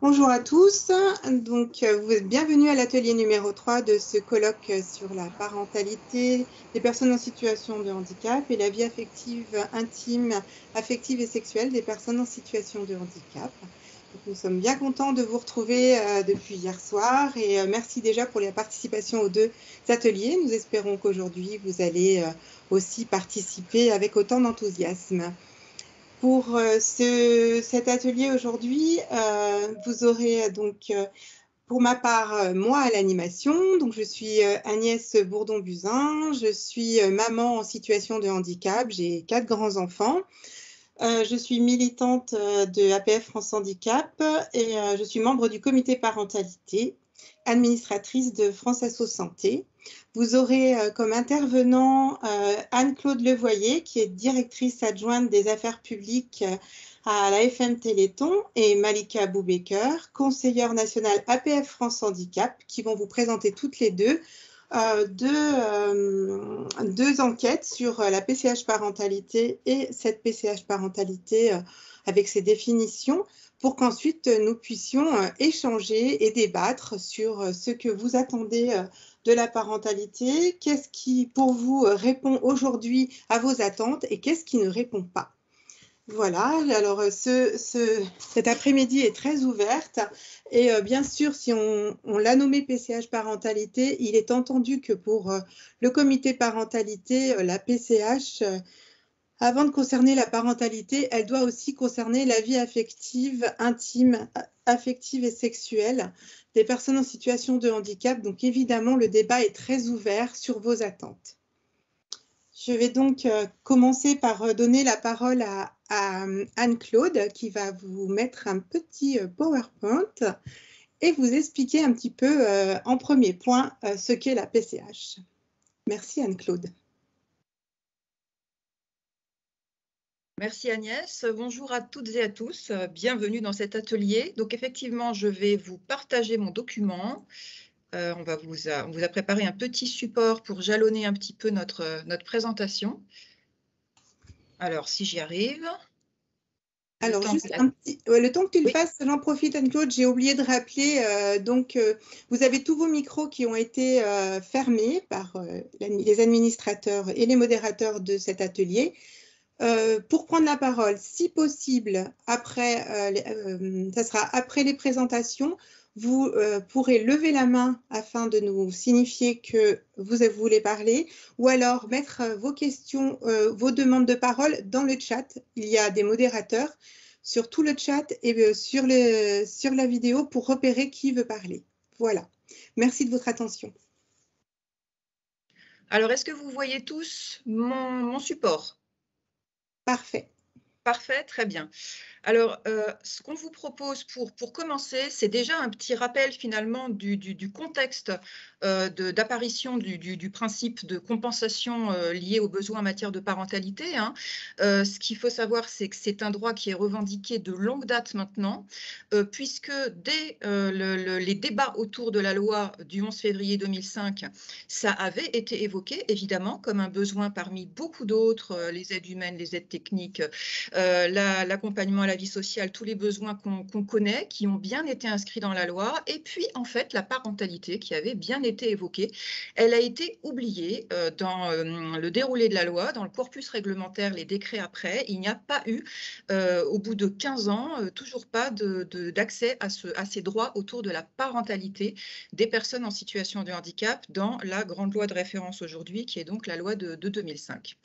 Bonjour à tous, donc vous êtes bienvenus à l'atelier numéro 3 de ce colloque sur la parentalité des personnes en situation de handicap et la vie affective, intime, affective et sexuelle des personnes en situation de handicap. Donc, nous sommes bien contents de vous retrouver depuis hier soir et merci déjà pour la participation aux deux ateliers. Nous espérons qu'aujourd'hui vous allez aussi participer avec autant d'enthousiasme. Pour cet atelier aujourd'hui, vous aurez donc, pour ma part, moi à l'animation. Donc, je suis Agnès Bourdon-Buzyn, je suis maman en situation de handicap, j'ai 4 grands-enfants. Je suis militante de APF France Handicap et je suis membre du comité parentalité, administratrice de France Asso Santé. Vous aurez comme intervenant Anne-Claude Levoyer, qui est directrice adjointe des affaires publiques à la FM Téléthon, et Malika Boubaker, conseillère nationale APF France Handicap, qui vont vous présenter toutes les deux deux enquêtes sur la PCH parentalité et cette PCH parentalité avec ses définitions, pour qu'ensuite nous puissions échanger et débattre sur ce que vous attendez de la parentalité, qu'est-ce qui pour vous répond aujourd'hui à vos attentes et qu'est-ce qui ne répond pas. Voilà, alors cet après-midi est très ouverte et bien sûr, si on l'a nommé PCH parentalité, il est entendu que pour le comité parentalité, la PCH, avant de concerner la parentalité, elle doit aussi concerner la vie affective, intime, affective et sexuelle des personnes en situation de handicap. Donc évidemment, le débat est très ouvert sur vos attentes. Je vais donc commencer par donner la parole à Anne-Claude qui va vous mettre un petit PowerPoint et vous expliquer un petit peu en premier point ce qu'est la PCH. Merci Anne-Claude. Merci Agnès. Bonjour à toutes et à tous. Bienvenue dans cet atelier. Donc effectivement, je vais vous partager mon document. On vous a préparé un petit support pour jalonner un petit peu notre présentation. Alors, si j'y arrive. Alors, juste le temps que tu le fasses, j'en profite Anne-Claude, j'ai oublié de rappeler, vous avez tous vos micros qui ont été fermés par les administrateurs et les modérateurs de cet atelier. Pour prendre la parole, si possible, après, ça sera après les présentations, vous pourrez lever la main afin de nous signifier que vous voulez parler ou alors mettre vos questions, vos demandes de parole dans le chat. Il y a des modérateurs sur tout le chat et sur la vidéo pour repérer qui veut parler. Voilà. Merci de votre attention. Alors, est-ce que vous voyez tous mon support? Parfait. Parfait, très bien. Alors, ce qu'on vous propose pour commencer, c'est déjà un petit rappel finalement du contexte d'apparition du principe de compensation lié aux besoins en matière de parentalité. Hein. Ce qu'il faut savoir, c'est que c'est un droit qui est revendiqué de longue date maintenant, puisque dès les débats autour de la loi du 11 février 2005, ça avait été évoqué, évidemment, comme un besoin parmi beaucoup d'autres, les aides humaines, les aides techniques, l'accompagnement à la vie sociale, tous les besoins qu'on connaît, qui ont bien été inscrits dans la loi. Et puis, en fait, la parentalité qui avait bien été évoquée, elle a été oubliée dans le déroulé de la loi, dans le corpus réglementaire, les décrets après. Il n'y a pas eu, au bout de 15 ans, toujours pas d'accès à ces droits autour de la parentalité des personnes en situation de handicap dans la grande loi de référence aujourd'hui, qui est donc la loi de 2005.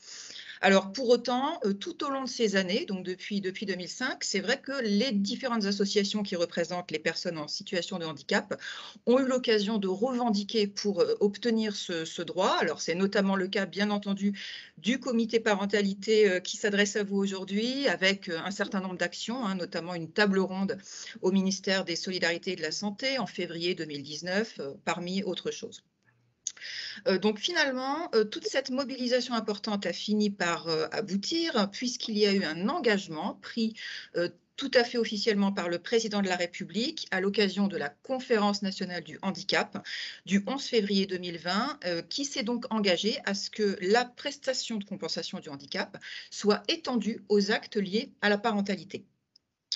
Alors, pour autant, tout au long de ces années, donc depuis 2005, c'est vrai que les différentes associations qui représentent les personnes en situation de handicap ont eu l'occasion de revendiquer pour obtenir ce droit. Alors, c'est notamment le cas, bien entendu, du comité parentalité qui s'adresse à vous aujourd'hui avec un certain nombre d'actions, hein, notamment une table ronde au ministère des Solidarités et de la Santé en février 2019, parmi autres choses. Donc finalement, toute cette mobilisation importante a fini par aboutir, puisqu'il y a eu un engagement pris tout à fait officiellement par le président de la République à l'occasion de la Conférence nationale du handicap du 11 février 2020, qui s'est donc engagé à ce que la prestation de compensation du handicap soit étendue aux actes liés à la parentalité.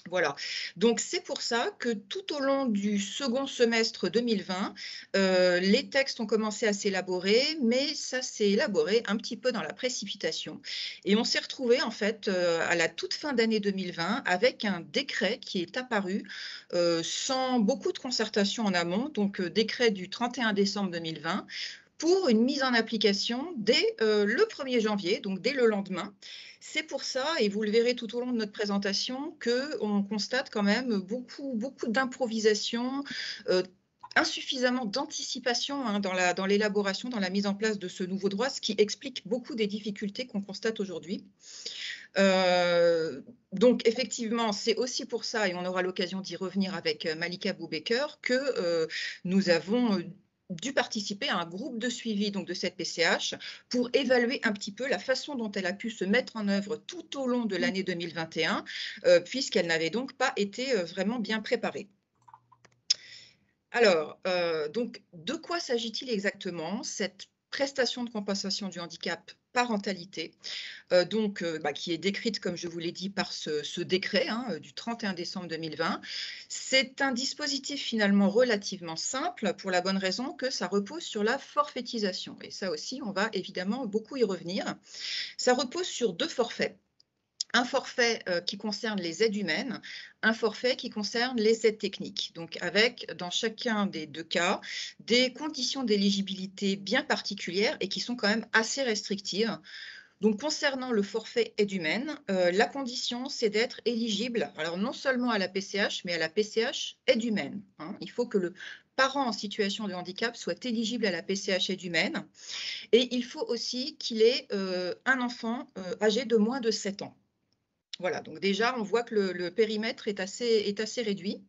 Voilà, donc c'est pour ça que tout au long du second semestre 2020, les textes ont commencé à s'élaborer, mais ça s'est élaboré un petit peu dans la précipitation et on s'est retrouvé en fait, à la toute fin d'année 2020 avec un décret qui est apparu, sans beaucoup de concertation en amont, donc décret du 31 décembre 2020 pour une mise en application dès, le 1er janvier, donc dès le lendemain. C'est pour ça, et vous le verrez tout au long de notre présentation, qu'on constate quand même beaucoup d'improvisation, insuffisamment d'anticipation, hein, dans l'élaboration, dans la mise en place de ce nouveau droit, ce qui explique beaucoup des difficultés qu'on constate aujourd'hui. Donc effectivement, c'est aussi pour ça, et on aura l'occasion d'y revenir avec Malika Boubaker, que nous avons dû participer à un groupe de suivi donc, de cette PCH pour évaluer un petit peu la façon dont elle a pu se mettre en œuvre tout au long de l'année 2021, puisqu'elle n'avait donc pas été vraiment bien préparée. Alors, donc, de quoi s'agit-il exactement, cette prestation de compensation du handicap parentalité, qui est décrite, comme je vous l'ai dit, par ce décret, hein, du 31 décembre 2020. C'est un dispositif finalement relativement simple pour la bonne raison que ça repose sur la forfaitisation et ça aussi, on va évidemment beaucoup y revenir. Ça repose sur 2 forfaits. Un forfait qui concerne les aides humaines, un forfait qui concerne les aides techniques. Donc avec, dans chacun des 2 cas, des conditions d'éligibilité bien particulières et qui sont quand même assez restrictives. Donc concernant le forfait aide humaine, la condition, c'est d'être éligible, alors non seulement à la PCH, mais à la PCH aide humaine, hein. Il faut que le parent en situation de handicap soit éligible à la PCH aide humaine et il faut aussi qu'il ait un enfant âgé de moins de 7 ans. Voilà, donc déjà, on voit que le périmètre est assez réduit.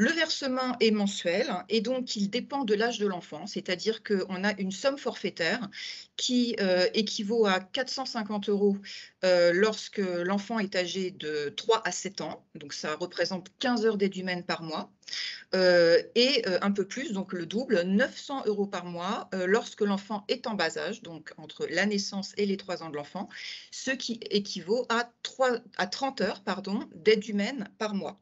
Le versement est mensuel et donc il dépend de l'âge de l'enfant, c'est-à-dire qu'on a une somme forfaitaire qui équivaut à 450 € lorsque l'enfant est âgé de 3 à 7 ans, donc ça représente 15 heures d'aide humaine par mois, et un peu plus, donc le double, 900 € par mois lorsque l'enfant est en bas âge, donc entre la naissance et les 3 ans de l'enfant, ce qui équivaut à 30 heures d'aide humaine par mois.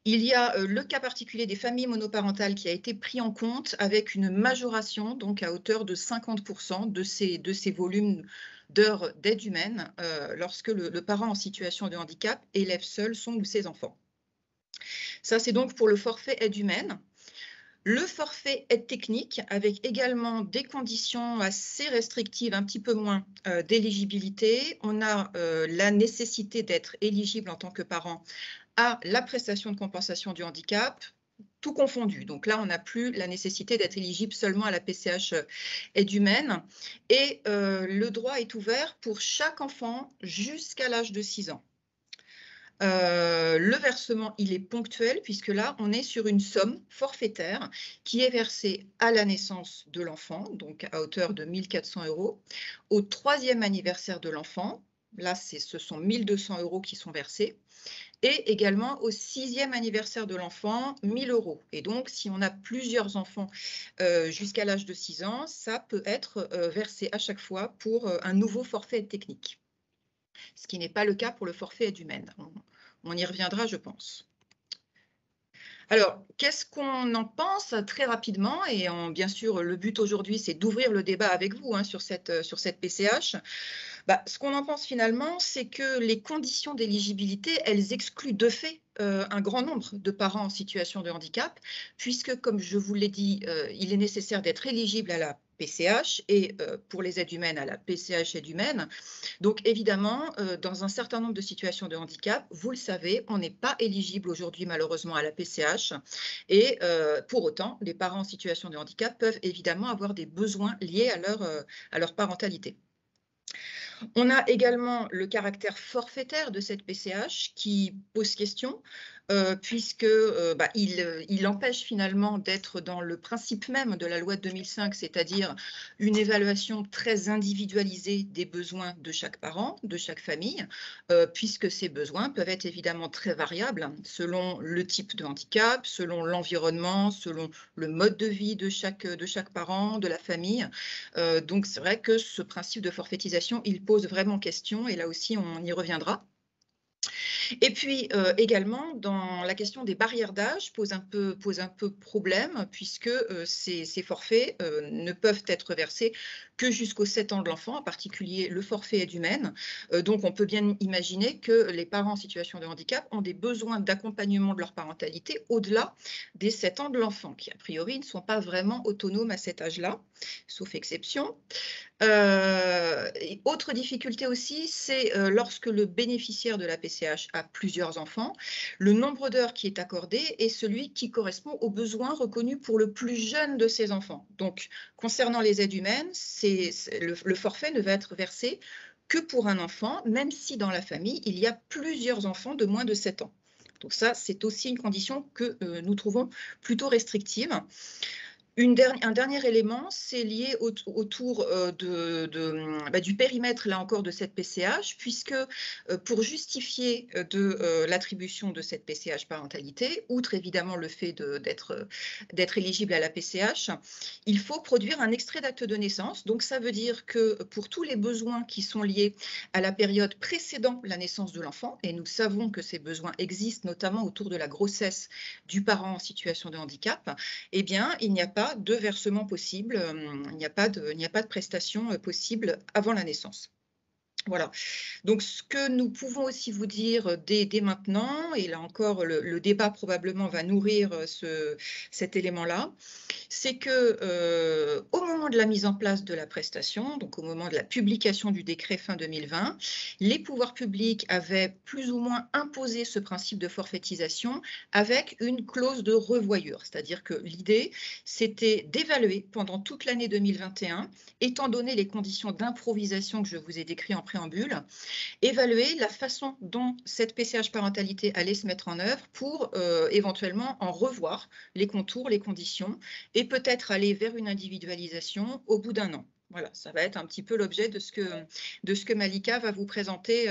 Il y a le cas particulier des familles monoparentales qui a été pris en compte avec une majoration donc à hauteur de 50% de ces volumes d'heures d'aide humaine lorsque le parent en situation de handicap élève seul son ou ses enfants. Ça, c'est donc pour le forfait aide humaine. Le forfait aide technique, avec également des conditions assez restrictives, un petit peu moins d'éligibilité. On a la nécessité d'être éligible en tant que parent à la prestation de compensation du handicap, tout confondu. Donc là, on n'a plus la nécessité d'être éligible seulement à la PCH aide humaine. Et le droit est ouvert pour chaque enfant jusqu'à l'âge de 6 ans. Le versement, il est ponctuel puisque là, on est sur une somme forfaitaire qui est versée à la naissance de l'enfant, donc à hauteur de 1 400 €, au 3e anniversaire de l'enfant, là, ce sont 1 200 € qui sont versés, et également au 6e anniversaire de l'enfant, 1 000 €. Et donc, si on a plusieurs enfants jusqu'à l'âge de 6 ans, ça peut être versé à chaque fois pour un nouveau forfait technique. Ce qui n'est pas le cas pour le forfait aide humaine. On y reviendra, je pense. Alors, qu'est-ce qu'on en pense très rapidement? Et bien sûr, le but aujourd'hui, c'est d'ouvrir le débat avec vous hein, sur cette PCH. Ce qu'on en pense finalement, c'est que les conditions d'éligibilité, elles excluent de fait un grand nombre de parents en situation de handicap, puisque, comme je vous l'ai dit, il est nécessaire d'être éligible à la PCH et pour les aides humaines à la PCH aide humaine. Donc évidemment, dans un certain nombre de situations de handicap, vous le savez, on n'est pas éligible aujourd'hui malheureusement à la PCH et pour autant, les parents en situation de handicap peuvent évidemment avoir des besoins liés à leur parentalité. On a également le caractère forfaitaire de cette PCH qui pose question, puisque il empêche finalement d'être dans le principe même de la loi de 2005, c'est-à-dire une évaluation très individualisée des besoins de chaque parent, de chaque famille, puisque ces besoins peuvent être évidemment très variables selon le type de handicap, selon l'environnement, selon le mode de vie de chaque parent, de la famille. Donc c'est vrai que ce principe de forfaitisation, il pose vraiment question et là aussi on y reviendra. Et puis également, dans la question des barrières d'âge pose un peu problème, puisque ces forfaits ne peuvent être versés que jusqu'aux 7 ans de l'enfant, en particulier le forfait aide humaine. Donc on peut bien imaginer que les parents en situation de handicap ont des besoins d'accompagnement de leur parentalité au-delà des 7 ans de l'enfant, qui a priori ne sont pas vraiment autonomes à cet âge-là, sauf exception. Et autre difficulté aussi, c'est lorsque le bénéficiaire de la PCH a plusieurs enfants, le nombre d'heures qui est accordé est celui qui correspond aux besoins reconnus pour le plus jeune de ces enfants. Donc, concernant les aides humaines, le forfait ne va être versé que pour un enfant, même si dans la famille, il y a plusieurs enfants de moins de 7 ans. Donc ça, c'est aussi une condition que nous trouvons plutôt restrictive. Un dernier élément, c'est lié autour du périmètre, là encore, de cette PCH, puisque pour justifier de l'attribution de cette PCH parentalité, outre évidemment le fait d'être éligible à la PCH, il faut produire un extrait d'acte de naissance. Donc ça veut dire que pour tous les besoins qui sont liés à la période précédant la naissance de l'enfant, et nous savons que ces besoins existent notamment autour de la grossesse du parent en situation de handicap, eh bien, il n'y a pas de versement possible, il n'y a pas de prestation possible avant la naissance. Voilà. Donc, ce que nous pouvons aussi vous dire dès maintenant, et là encore, le débat probablement va nourrir cet élément-là, c'est que au moment de la mise en place de la prestation, donc au moment de la publication du décret fin 2020, les pouvoirs publics avaient plus ou moins imposé ce principe de forfaitisation avec une clause de revoyure, c'est-à-dire que l'idée, c'était d'évaluer pendant toute l'année 2021, étant donné les conditions d'improvisation que je vous ai décrites en préambule, évaluer la façon dont cette PCH parentalité allait se mettre en œuvre pour éventuellement en revoir les contours, les conditions, et peut-être aller vers une individualisation au bout d'un an. Voilà, ça va être un petit peu l'objet de ce que Malika va vous présenter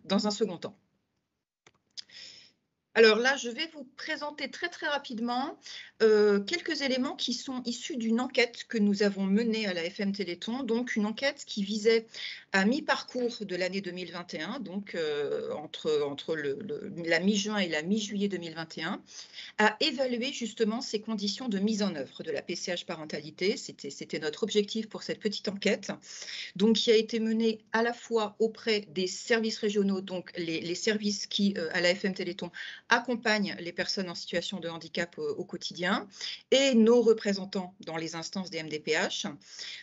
dans un second temps. Alors là, je vais vous présenter très rapidement quelques éléments qui sont issus d'une enquête que nous avons menée à la FM Téléthon, donc une enquête qui visait à mi-parcours de l'année 2021, donc entre la mi-juin et la mi-juillet 2021, à évaluer justement ces conditions de mise en œuvre de la PCH parentalité. C'était notre objectif pour cette petite enquête, donc qui a été menée à la fois auprès des services régionaux, donc les services qui, à la FM Téléthon, accompagnent les personnes en situation de handicap au quotidien, et nos représentants dans les instances des MDPH.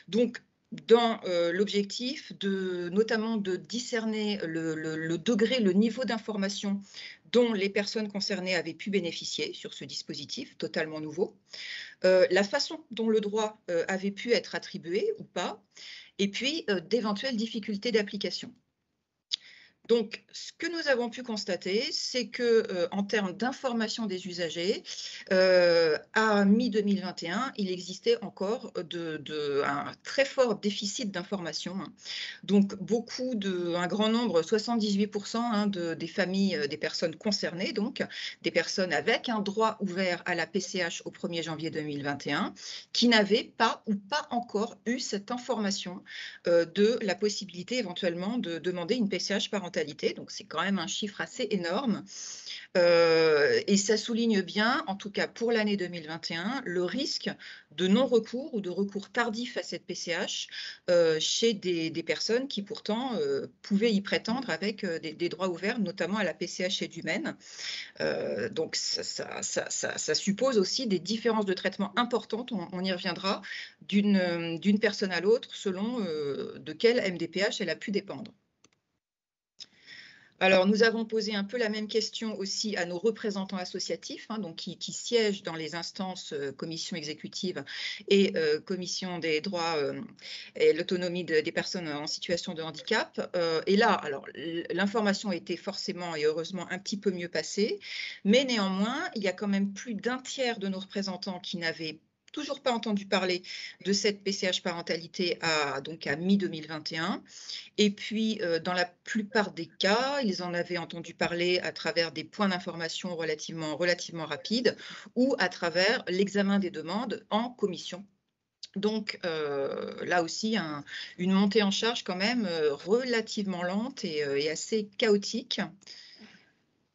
Donc, dans l'objectif notamment de discerner le degré, le niveau d'information dont les personnes concernées avaient pu bénéficier sur ce dispositif totalement nouveau, la façon dont le droit avait pu être attribué ou pas, et puis d'éventuelles difficultés d'application. Donc, ce que nous avons pu constater, c'est que en termes d'information des usagers, à mi-2021, il existait encore un très fort déficit d'information. Donc, un grand nombre, 78% des familles, des personnes concernées, donc des personnes avec un droit ouvert à la PCH au 1er janvier 2021, qui n'avaient pas ou pas encore eu cette information de la possibilité éventuellement de demander une PCH parentalité. Donc, c'est quand même un chiffre assez énorme. Et ça souligne bien, en tout cas pour l'année 2021, le risque de non-recours ou de recours tardif à cette PCH chez des personnes qui pourtant pouvaient y prétendre avec des droits ouverts, notamment à la PCH aide humaine. Donc, ça suppose aussi des différences de traitement importantes, on y reviendra, d'une personne à l'autre selon de quelle MDPH elle a pu dépendre. Alors, nous avons posé un peu la même question aussi à nos représentants associatifs, donc qui siègent dans les instances commission exécutive et commission des droits et l'autonomie des personnes en situation de handicap. Et là, alors, l'information était forcément et heureusement un petit peu mieux passée, mais néanmoins, il y a quand même plus d'un tiers de nos représentants qui n'avaient toujours pas entendu parler de cette PCH parentalité à mi-2021. Et puis, dans la plupart des cas, ils en avaient entendu parler à travers des points d'information relativement rapides ou à travers l'examen des demandes en commission. Donc, là aussi, une montée en charge quand même relativement lente et assez chaotique.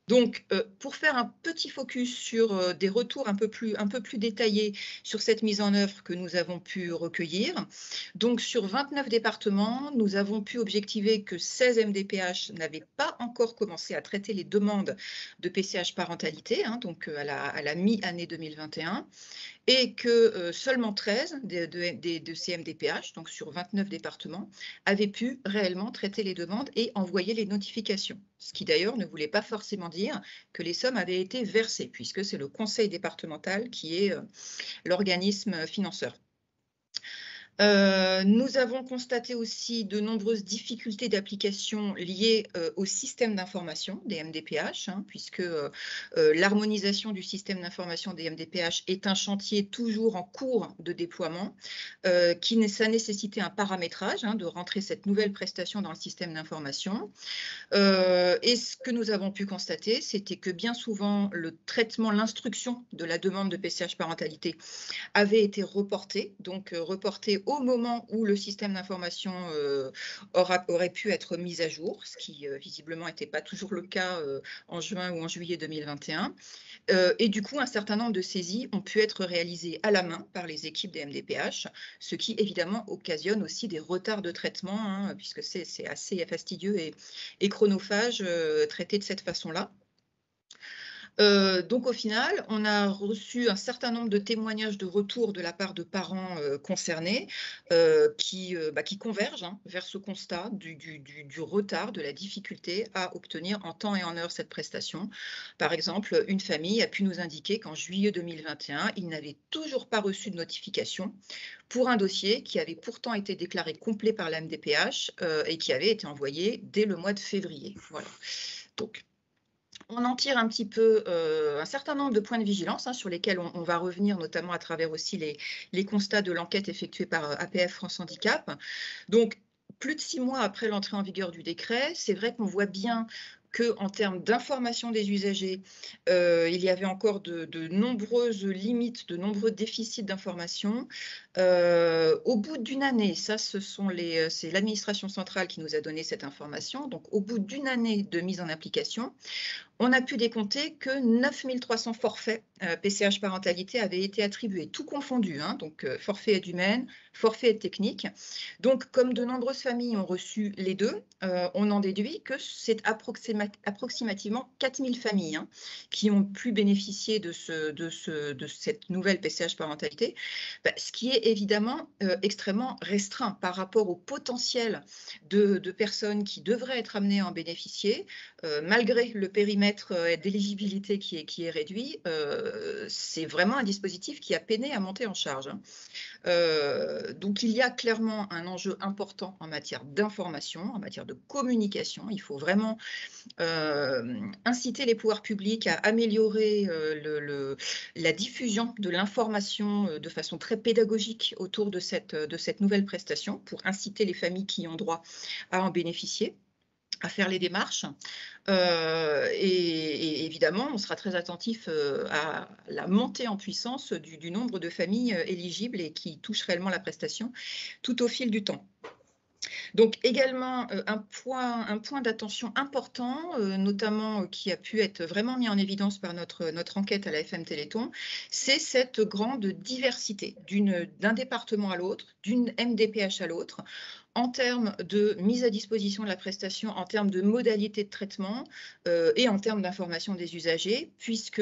Donc, pour faire un petit focus sur des retours un peu plus détaillés sur cette mise en œuvre que nous avons pu recueillir. Donc, sur 29 départements, nous avons pu objectiver que 16 MDPH n'avaient pas encore commencé à traiter les demandes de PCH parentalité, hein, donc à la mi-année 2021, et que seulement 13 de ces MDPH, donc sur 29 départements, avaient pu réellement traiter les demandes et envoyer les notifications. Ce qui d'ailleurs ne voulait pas forcément dire que les sommes avaient été versées, puisque c'est le conseil départemental qui est l'organisme financeur. Nous avons constaté aussi de nombreuses difficultés d'application liées au système d'information des MDPH, hein, puisque l'harmonisation du système d'information des MDPH est un chantier toujours en cours de déploiement, ça nécessitait un paramétrage, hein, de rentrer cette nouvelle prestation dans le système d'information. Et ce que nous avons pu constater, c'était que bien souvent, le traitement, l'instruction de la demande de PCH parentalité avait été reporté, donc reporté au moment où le système d'information aurait pu être mis à jour, ce qui visiblement n'était pas toujours le cas en juin ou en juillet 2021. Et du coup, un certain nombre de saisies ont pu être réalisées à la main par les équipes des MDPH, ce qui évidemment occasionne aussi des retards de traitement, hein, puisque c'est assez fastidieux et chronophage traité de cette façon-là. Donc au final, on a reçu un certain nombre de témoignages de retour de la part de parents concernés qui convergent, hein, vers ce constat du retard, de la difficulté à obtenir en temps et en heure cette prestation. Par exemple, une famille a pu nous indiquer qu'en juillet 2021, ils n'avaient toujours pas reçu de notification pour un dossier qui avait pourtant été déclaré complet par la MDPH et qui avait été envoyé dès le mois de février. Voilà. Donc, on en tire un petit peu un certain nombre de points de vigilance, hein, sur lesquels on va revenir, notamment à travers aussi les constats de l'enquête effectuée par APF France Handicap. Donc, plus de 6 mois après l'entrée en vigueur du décret, c'est vrai qu'on voit bien qu'en termes d'information des usagers, il y avait encore de nombreuses limites, de nombreux déficits d'information. Au bout d'une année, ça, c'est l'administration centrale qui nous a donné cette information. Donc, au bout d'une année de mise en application, on a pu décompter que 9 300 forfaits PCH parentalité avaient été attribués, tout confondu, hein, donc forfait aide humaine, forfait aide technique. Donc, comme de nombreuses familles ont reçu les deux, on en déduit que c'est approximativement 4 000 familles, hein, qui ont pu bénéficier de cette nouvelle PCH parentalité, ce qui est évidemment extrêmement restreint par rapport au potentiel de personnes qui devraient être amenées à en bénéficier, malgré le périmètre d'éligibilité qui est réduit. C'est vraiment un dispositif qui a peiné à monter en charge, hein. Donc, il y a clairement un enjeu important en matière d'information, en matière de communication. Il faut vraiment inciter les pouvoirs publics à améliorer la diffusion de l'information de façon très pédagogique autour de cette nouvelle prestation pour inciter les familles qui ont droit à en bénéficier, à faire les démarches. Et évidemment, on sera très attentif à la montée en puissance du nombre de familles éligibles et qui touchent réellement la prestation tout au fil du temps. Donc également, un point d'attention important, notamment qui a pu être vraiment mis en évidence par notre enquête à la FM Téléthon, c'est cette grande diversité d'un département à l'autre, d'une MDPH à l'autre, en termes de mise à disposition de la prestation, en termes de modalités de traitement et en termes d'information des usagers, puisque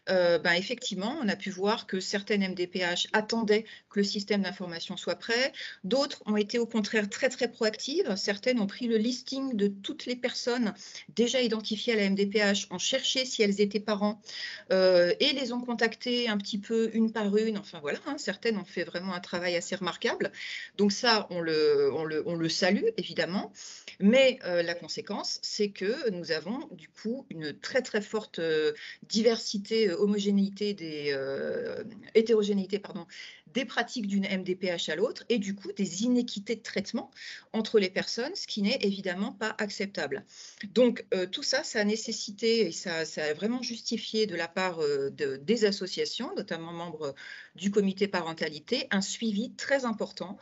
effectivement, on a pu voir que certaines MDPH attendaient que le système d'information soit prêt, d'autres ont été au contraire très très proactives, certaines ont pris le listing de toutes les personnes déjà identifiées à la MDPH, ont cherché si elles étaient parents et les ont contactées un petit peu une par une, enfin voilà, hein, certaines ont fait vraiment un travail assez remarquable, donc ça on le salue évidemment, mais la conséquence, c'est que nous avons du coup une très très forte diversité, hétérogénéité des pratiques d'une MDPH à l'autre et du coup des inéquités de traitement entre les personnes, ce qui n'est évidemment pas acceptable. Donc tout ça, ça a nécessité et ça a vraiment justifié de la part des associations, notamment membres du comité parentalité, un suivi très important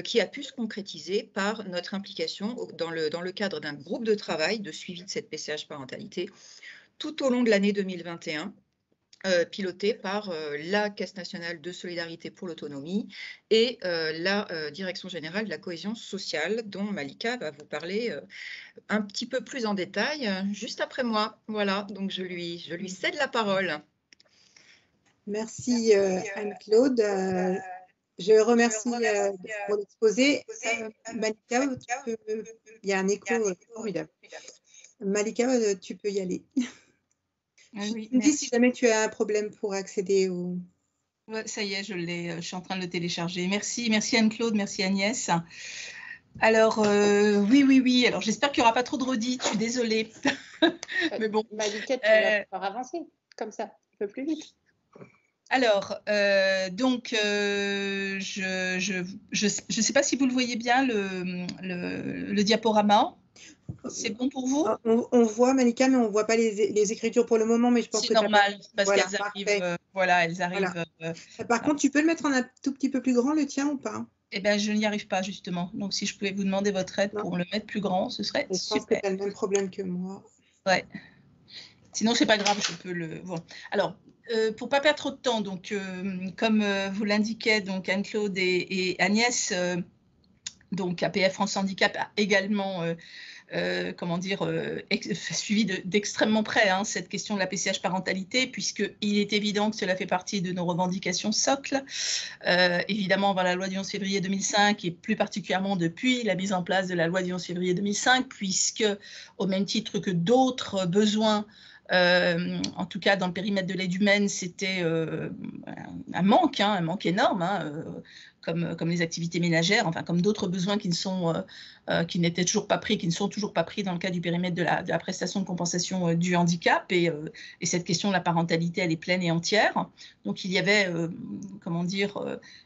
qui a pu se concrétiser par notre implication dans le cadre d'un groupe de travail de suivi de cette PCH parentalité, tout au long de l'année 2021. Piloté par la Caisse nationale de solidarité pour l'autonomie et la Direction générale de la cohésion sociale, dont Malika va vous parler un petit peu plus en détail juste après moi. Voilà, donc je lui cède la parole. Merci Anne-Claude. Je remercie pour l'exposé. Malika, il y a un écho formidable. Malika, tu peux y aller. Oui, tu me dis si jamais tu as un problème pour accéder au... Ouais, ça y est, je suis en train de le télécharger. Merci Anne-Claude, merci Agnès. Alors, oui. Alors, j'espère qu'il n'y aura pas trop de redites, je suis désolée. Mais bon. Malika, tu vas pouvoir avancer comme ça, un peu plus vite. Alors, donc, je sais pas si vous le voyez bien, le diaporama. C'est bon pour vous? On voit Malika, mais on ne voit pas les écritures pour le moment, mais je pense que c'est normal, parce voilà, qu'elles arrivent. Voilà, elles arrivent. Voilà. Par contre, tu peux le mettre un tout petit peu plus grand, le tien, ou pas? Eh bien, je n'y arrive pas, justement. Donc, si je pouvais vous demander votre aide pour le mettre plus grand, ce serait super. Je pense que tu as le même problème que moi. Ouais. Sinon, c'est pas grave, je peux le... Bon. Alors, pour pas perdre trop de temps, donc, comme vous l'indiquait, donc Anne-Claude et Agnès, donc APF France Handicap a également... suivi d'extrêmement près cette question de la PCH parentalité, puisqu'il est évident que cela fait partie de nos revendications socles, évidemment avant la loi du 11 février 2005 et plus particulièrement depuis la mise en place de la loi du 11 février 2005, puisque au même titre que d'autres besoins, en tout cas dans le périmètre de l'aide humaine, c'était un manque énorme, comme les activités ménagères, enfin comme d'autres besoins qui n'étaient toujours pas pris, qui ne sont toujours pas pris dans le cas du périmètre de la prestation de compensation du handicap, et cette question de la parentalité, elle est pleine et entière. Donc il y avait,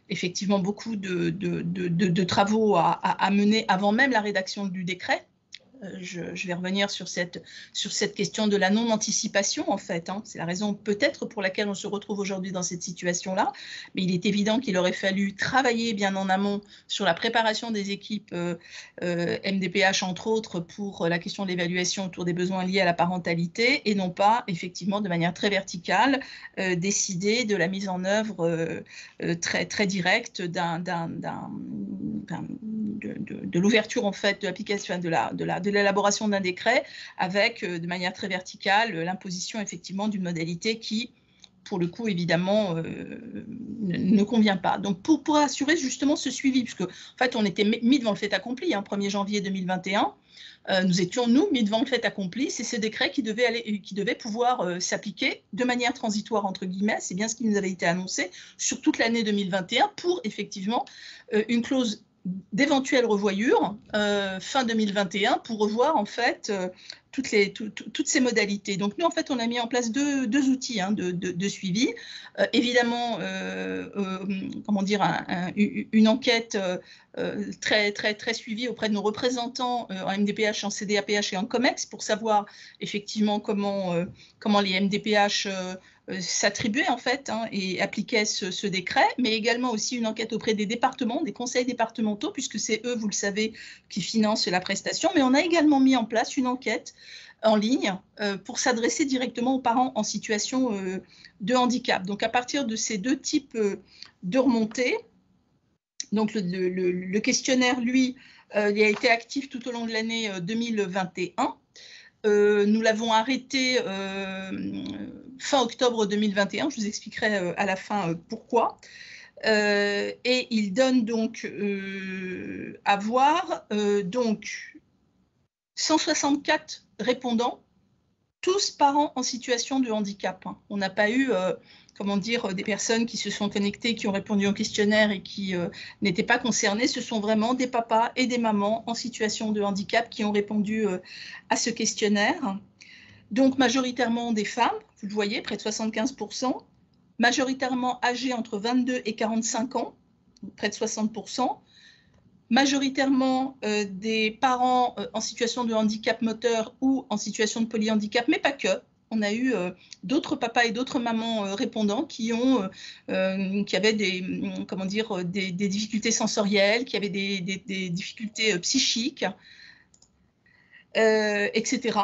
effectivement beaucoup de travaux à mener avant même la rédaction du décret. Je vais revenir sur cette question de la non-anticipation, en fait. C'est la raison peut-être pour laquelle on se retrouve aujourd'hui dans cette situation-là. Mais il est évident qu'il aurait fallu travailler bien en amont sur la préparation des équipes MDPH, entre autres, pour la question de l'évaluation autour des besoins liés à la parentalité, et non pas, effectivement, de manière très verticale, décider de la mise en œuvre très, très directe de l'ouverture, en fait, de l'application, de l'élaboration d'un décret avec, de manière très verticale, l'imposition effectivement d'une modalité qui, pour le coup, évidemment, ne convient pas. Donc, pour assurer justement ce suivi, puisque en fait, on était mis devant le fait accompli, 1er janvier 2021, nous étions, mis devant le fait accompli, c'est ce décret qui devait pouvoir s'appliquer de manière transitoire, entre guillemets, c'est bien ce qui nous avait été annoncé, sur toute l'année 2021, pour effectivement une clause d'éventuelles revoyures fin 2021 pour revoir en fait toutes ces modalités. Donc nous en fait on a mis en place deux outils de suivi. Évidemment une enquête très, très, très suivie auprès de nos représentants en MDPH, en CDAPH et en COMEX pour savoir effectivement comment les MDPH s'attribuaient en fait et appliquaient ce décret, mais également aussi une enquête auprès des départements, des conseils départementaux, puisque c'est eux, vous le savez, qui financent la prestation. Mais on a également mis en place une enquête en ligne pour s'adresser directement aux parents en situation de handicap. Donc à partir de ces deux types de remontées, donc le questionnaire, lui, il a été actif tout au long de l'année 2021. Nous l'avons arrêté fin octobre 2021, je vous expliquerai à la fin pourquoi. Et il donne donc à voir donc 164 répondants, tous parents en situation de handicap. On n'a pas eu des personnes qui se sont connectées, qui ont répondu au questionnaire et qui n'étaient pas concernées. Ce sont vraiment des papas et des mamans en situation de handicap qui ont répondu à ce questionnaire. Donc majoritairement des femmes, vous le voyez, près de 75%, majoritairement âgées entre 22 et 45 ans, près de 60%, majoritairement des parents en situation de handicap moteur ou en situation de polyhandicap, mais pas que. On a eu d'autres papas et d'autres mamans répondants qui avaient des difficultés sensorielles, qui avaient des difficultés psychiques, etc.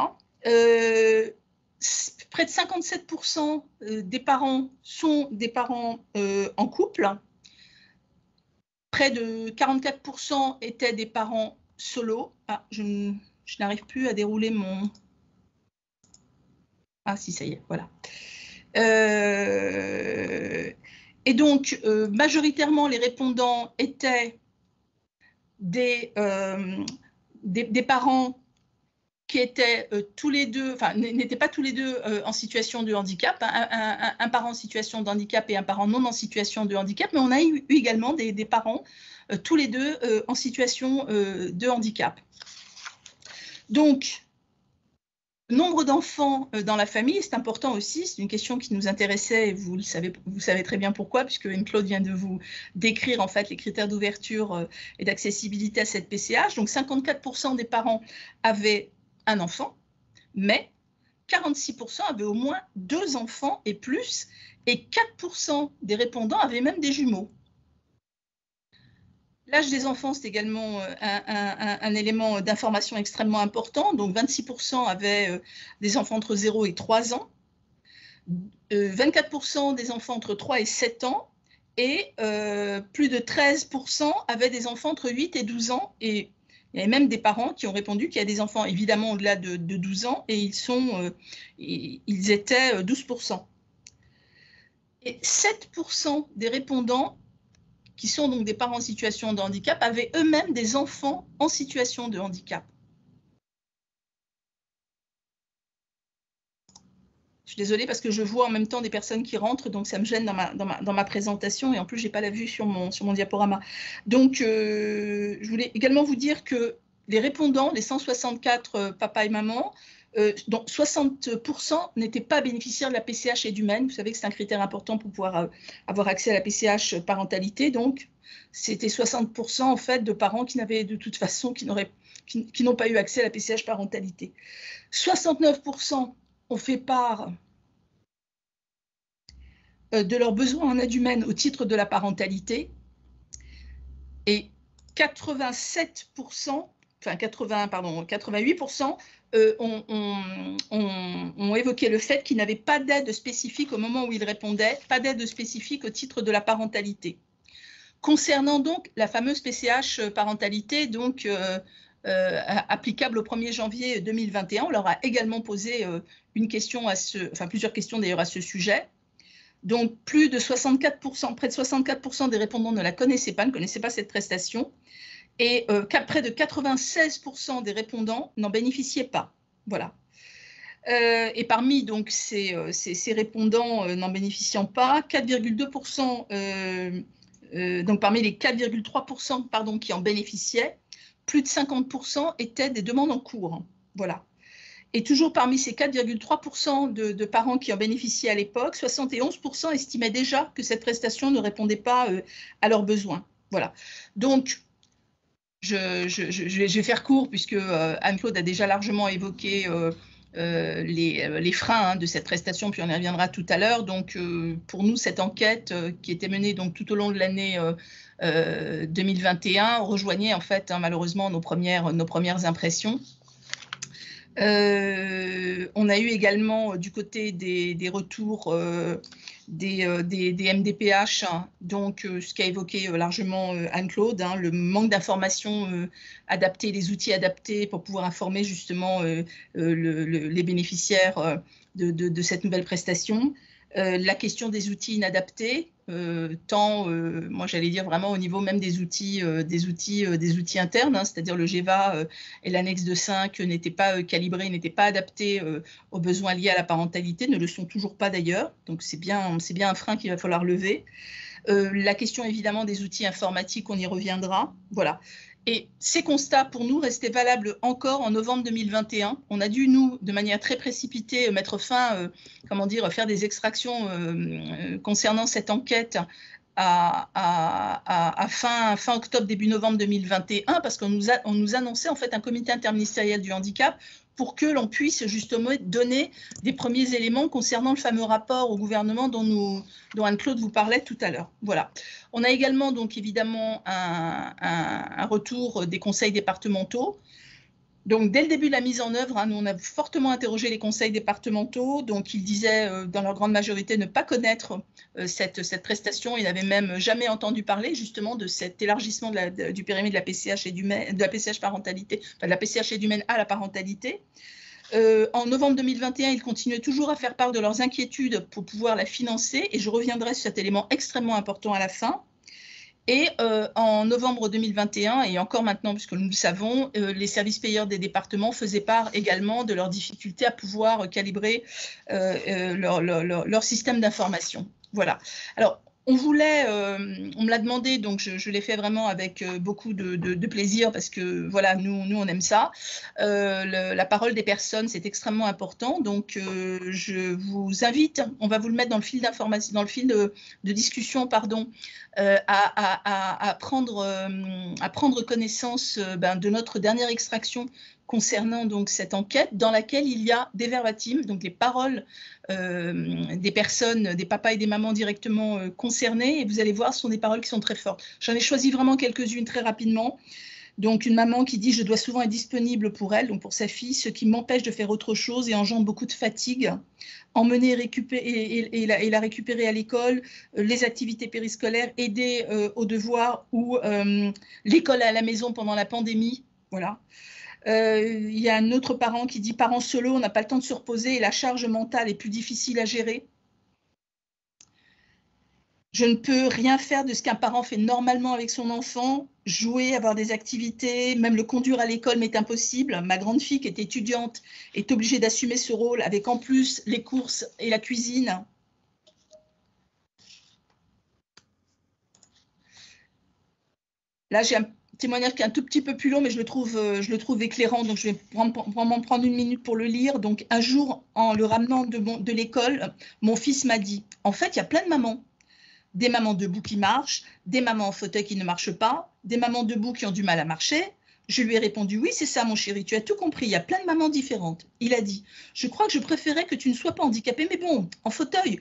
près de 57% des parents sont des parents en couple. Près de 44% étaient des parents solo. Ah, je n'arrive plus à dérouler mon... Ah si, ça y est, voilà. Et donc, majoritairement, les répondants étaient des parents qui étaient tous les deux, enfin, n'étaient pas tous les deux en situation de handicap, un parent en situation de handicap et un parent non en situation de handicap, mais on a eu également des parents tous les deux en situation de handicap. Donc, nombre d'enfants dans la famille, c'est important aussi, c'est une question qui nous intéressait, et vous savez très bien pourquoi, puisque Anne-Claude vient de vous décrire en fait les critères d'ouverture et d'accessibilité à cette PCH. Donc 54% des parents avaient un enfant, mais 46% avaient au moins 2 enfants et plus, et 4% des répondants avaient même des jumeaux. L'âge des enfants, c'est également un élément d'information extrêmement important. Donc, 26% avaient des enfants entre 0 et 3 ans, 24% des enfants entre 3 et 7 ans, et plus de 13% avaient des enfants entre 8 et 12 ans. Et il y avait même des parents qui ont répondu qu'il y a des enfants évidemment au-delà de 12 ans, et ils étaient 12%. Et 7% des répondants qui sont donc des parents en situation de handicap, avaient eux-mêmes des enfants en situation de handicap. Je suis désolée parce que je vois en même temps des personnes qui rentrent, donc ça me gêne dans ma présentation, et en plus, je n'ai pas la vue sur mon diaporama. Donc, je voulais également vous dire que les répondants, les 164 papas et mamans, dont 60% n'étaient pas bénéficiaires de la PCH aide humaine. Vous savez que c'est un critère important pour pouvoir avoir accès à la PCH parentalité. Donc, c'était 60% en fait de parents qui n'avaient de toute façon, qui n'ont pas eu accès à la PCH parentalité. 69% ont fait part de leurs besoins en aide humaine au titre de la parentalité. Et 88% ont évoqué le fait qu'ils n'avaient pas d'aide spécifique au moment où ils répondaient, pas d'aide spécifique au titre de la parentalité. Concernant donc la fameuse PCH parentalité, donc applicable au 1er janvier 2021, on leur a également posé une question plusieurs questions d'ailleurs à ce sujet. Donc plus de 64%, près de 64% des répondants ne la connaissaient pas, ne connaissaient pas cette prestation. Et près de 96% des répondants n'en bénéficiaient pas. Voilà. Et parmi donc, ces répondants n'en bénéficiant pas, 4,2%, donc parmi les 4,3% qui en bénéficiaient, plus de 50% étaient des demandes en cours. Voilà. Et toujours parmi ces 4,3% de parents qui en bénéficiaient à l'époque, 71% estimaient déjà que cette prestation ne répondait pas à leurs besoins. Voilà. Donc, je vais faire court puisque Anne-Claude a déjà largement évoqué les freins de cette prestation, puis on y reviendra tout à l'heure. Donc, pour nous, cette enquête qui était menée donc, tout au long de l'année 2021 rejoignait en fait malheureusement nos premières impressions. On a eu également du côté des retours des MDPH, donc ce qu'a évoqué largement Anne-Claude, le manque d'informations adaptées, les outils adaptés pour pouvoir informer justement les bénéficiaires de cette nouvelle prestation. La question des outils inadaptés, moi j'allais dire vraiment au niveau même des outils internes, c'est-à-dire le GEVA et l'annexe de 5 n'étaient pas calibrés, n'étaient pas adaptés aux besoins liés à la parentalité, ne le sont toujours pas d'ailleurs, donc c'est bien un frein qu'il va falloir lever. La question évidemment des outils informatiques, on y reviendra, voilà. Et ces constats, pour nous, restaient valables encore en novembre 2021. On a dû, nous, de manière très précipitée, mettre fin, faire des extractions concernant cette enquête à fin octobre, début novembre 2021, parce qu'on nous annonçait en fait un comité interministériel du handicap pour que l'on puisse justement donner des premiers éléments concernant le fameux rapport au gouvernement dont Anne-Claude vous parlait tout à l'heure. Voilà. On a également donc évidemment un retour des conseils départementaux. Donc, dès le début de la mise en œuvre, nous, on a fortement interrogé les conseils départementaux. Donc, ils disaient, dans leur grande majorité, ne pas connaître cette prestation. Ils n'avaient même jamais entendu parler, justement, de cet élargissement du périmètre de la PCH et de la PCH parentalité, enfin, de la PCH et d'humaine à la parentalité. En novembre 2021, ils continuaient toujours à faire part de leurs inquiétudes pour pouvoir la financer. Et je reviendrai sur cet élément extrêmement important à la fin. Et en novembre 2021, et encore maintenant, puisque nous le savons, les services payeurs des départements faisaient part également de leurs difficultés à pouvoir calibrer leur système d'information. Voilà. Alors, on me l'a demandé, donc je l'ai fait vraiment avec beaucoup de plaisir parce que voilà, nous on aime ça. La parole des personnes, c'est extrêmement important. Donc je vous invite, on va vous le mettre dans le fil d'information, dans le fil de discussion, pardon, à prendre connaissance de notre dernière extraction concernant donc cette enquête dans laquelle il y a des verbatims, donc les paroles des personnes, des papas et des mamans directement concernés, et vous allez voir, ce sont des paroles qui sont très fortes. J'en ai choisi vraiment quelques-unes très rapidement. Donc une maman qui dit « Je dois souvent être disponible pour elle, donc pour sa fille, ce qui m'empêche de faire autre chose et engendre beaucoup de fatigue. Emmener et la récupérer à l'école, les activités périscolaires, aider aux devoirs ou l'école à la maison pendant la pandémie. » Voilà. Il y a un autre parent qui dit « Parent solo, on n'a pas le temps de se reposer et la charge mentale est plus difficile à gérer. Je ne peux rien faire de ce qu'un parent fait normalement avec son enfant. Jouer, avoir des activités, même le conduire à l'école m'est impossible. Ma grande fille qui est étudiante est obligée d'assumer ce rôle avec en plus les courses et la cuisine. » Là, j'ai un témoignage qui est un tout petit peu plus long, mais je le trouve éclairant, donc je vais vraiment prendre une minute pour le lire. Donc, un jour, en le ramenant de l'école, mon fils m'a dit « En fait, il y a plein de mamans. Des mamans debout qui marchent, des mamans en fauteuil qui ne marchent pas, des mamans debout qui ont du mal à marcher. » Je lui ai répondu « Oui, c'est ça, mon chéri, tu as tout compris, il y a plein de mamans différentes. » Il a dit « Je crois que je préférais que tu ne sois pas handicapée, mais bon, en fauteuil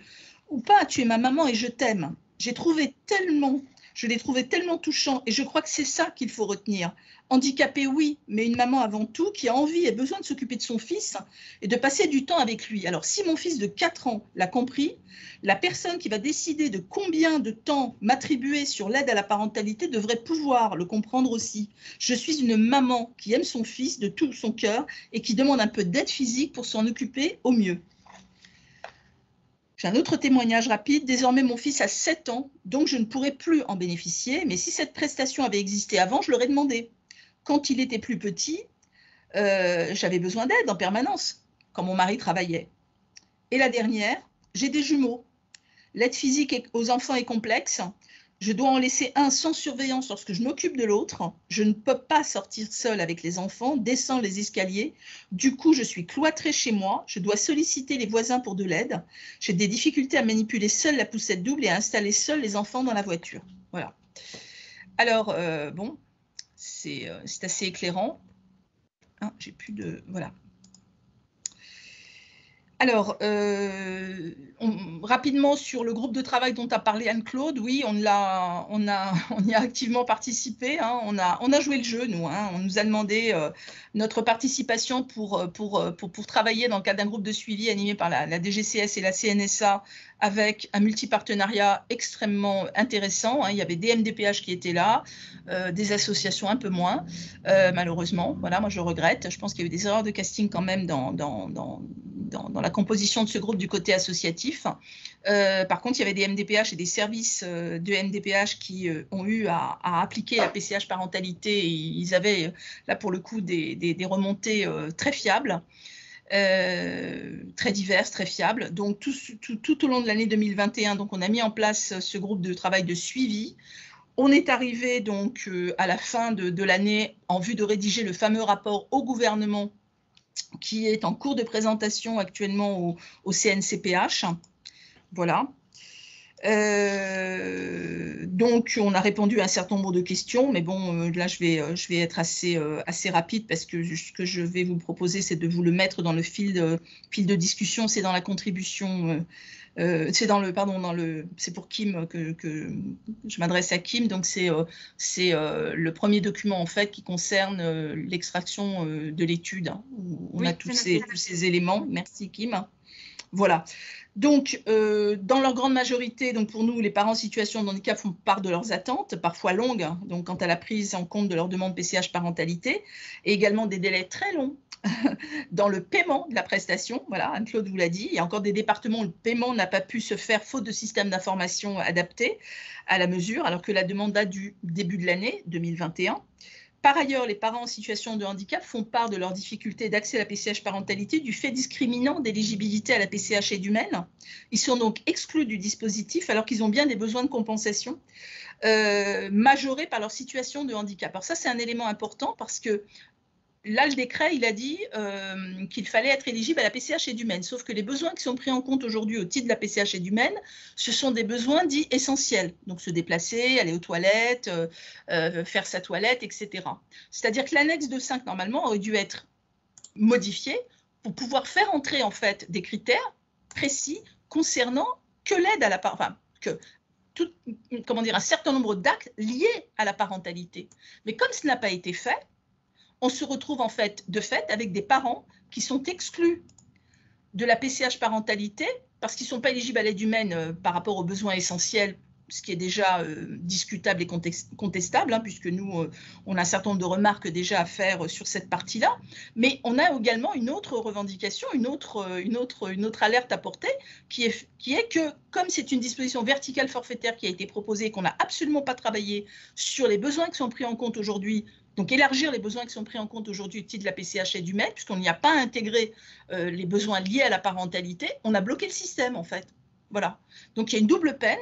ou pas, tu es ma maman et je t'aime. » Je l'ai trouvé tellement touchant et je crois que c'est ça qu'il faut retenir. Handicapée, oui, mais une maman avant tout qui a envie et besoin de s'occuper de son fils et de passer du temps avec lui. Alors, si mon fils de 4 ans l'a compris, la personne qui va décider de combien de temps m'attribuer sur l'aide à la parentalité devrait pouvoir le comprendre aussi. Je suis une maman qui aime son fils de tout son cœur et qui demande un peu d'aide physique pour s'en occuper au mieux. J'ai un autre témoignage rapide. Désormais, mon fils a 7 ans, donc je ne pourrai plus en bénéficier. Mais si cette prestation avait existé avant, je l'aurais demandé. Quand il était plus petit, j'avais besoin d'aide en permanence, quand mon mari travaillait. Et la dernière, j'ai des jumeaux. L'aide physique aux enfants est complexe. Je dois en laisser un sans surveillance lorsque je m'occupe de l'autre. Je ne peux pas sortir seule avec les enfants, descendre les escaliers. Du coup, je suis cloîtrée chez moi. Je dois solliciter les voisins pour de l'aide. J'ai des difficultés à manipuler seule la poussette double et à installer seul les enfants dans la voiture. Voilà. Alors, bon, c'est assez éclairant. Ah, j'ai plus de... Voilà. Alors, rapidement sur le groupe de travail dont a parlé Anne-Claude, oui, on y a activement participé, hein, on a joué le jeu, nous, hein, on nous a demandé notre participation pour travailler dans le cadre d'un groupe de suivi animé par la DGCS et la CNSA avec un multipartenariat extrêmement intéressant, hein. Il y avait des MDPH qui étaient là, des associations un peu moins, malheureusement, voilà, moi je regrette, je pense qu'il y a eu des erreurs de casting quand même dans la composition de ce groupe du côté associatif. Par contre, il y avait des MDPH et des services de MDPH qui ont eu à appliquer la PCH parentalité et ils avaient là pour le coup des remontées très fiables, très diverses, très fiables. Donc tout au long de l'année 2021, donc, on a mis en place ce groupe de travail de suivi. On est arrivé donc à la fin de l'année en vue de rédiger le fameux rapport au gouvernement qui est en cours de présentation actuellement au CNCPH. Voilà. Donc, on a répondu à un certain nombre de questions, mais bon, là, je vais être assez rapide parce que ce que je vais vous proposer, c'est de vous le mettre dans le fil de discussion, c'est dans la contribution c'est c'est pour Kim que je m'adresse à Kim. Donc c'est le premier document en fait qui concerne l'extraction de l'étude, hein, où on a tous ces éléments. Merci Kim. Voilà. Donc, dans leur grande majorité, donc pour nous, les parents en situation de handicap font part de leurs attentes, parfois longues, hein, donc quant à la prise en compte de leur demande PCH parentalité, et également des délais très longs dans le paiement de la prestation. Voilà, Anne-Claude vous l'a dit. Il y a encore des départements où le paiement n'a pas pu se faire faute de système d'information adapté à la mesure, alors que la demande date du début de l'année 2021. Par ailleurs, les parents en situation de handicap font part de leurs difficultés d'accès à la PCH parentalité du fait discriminant d'éligibilité à la PCH Edumel. Ils sont donc exclus du dispositif alors qu'ils ont bien des besoins de compensation majorés par leur situation de handicap. Alors ça, c'est un élément important parce que là, le décret, il a dit qu'il fallait être éligible à la PCH Edumel, sauf que les besoins qui sont pris en compte aujourd'hui au titre de la PCH Edumel, ce sont des besoins dits essentiels. Donc, se déplacer, aller aux toilettes, faire sa toilette, etc. C'est-à-dire que l'annexe de 5, normalement, aurait dû être modifiée pour pouvoir faire entrer, en fait, des critères précis concernant que l'aide à la parentalité, enfin, que un certain nombre d'actes liés à la parentalité. Mais comme ce n'a pas été fait, on se retrouve en fait, de fait, avec des parents qui sont exclus de la PCH parentalité parce qu'ils ne sont pas éligibles à l'aide humaine par rapport aux besoins essentiels, ce qui est déjà discutable et contestable, hein, puisque nous, on a un certain nombre de remarques déjà à faire sur cette partie-là. Mais on a également une autre revendication, une autre alerte à porter, qui est que, comme c'est une disposition verticale forfaitaire qui a été proposée et qu'on n'a absolument pas travaillé sur les besoins qui sont pris en compte aujourd'hui, donc élargir les besoins qui sont pris en compte aujourd'hui au titre de la PCH Edumel, puisqu'on n'y a pas intégré les besoins liés à la parentalité, on a bloqué le système en fait. Voilà. Donc il y a une double peine.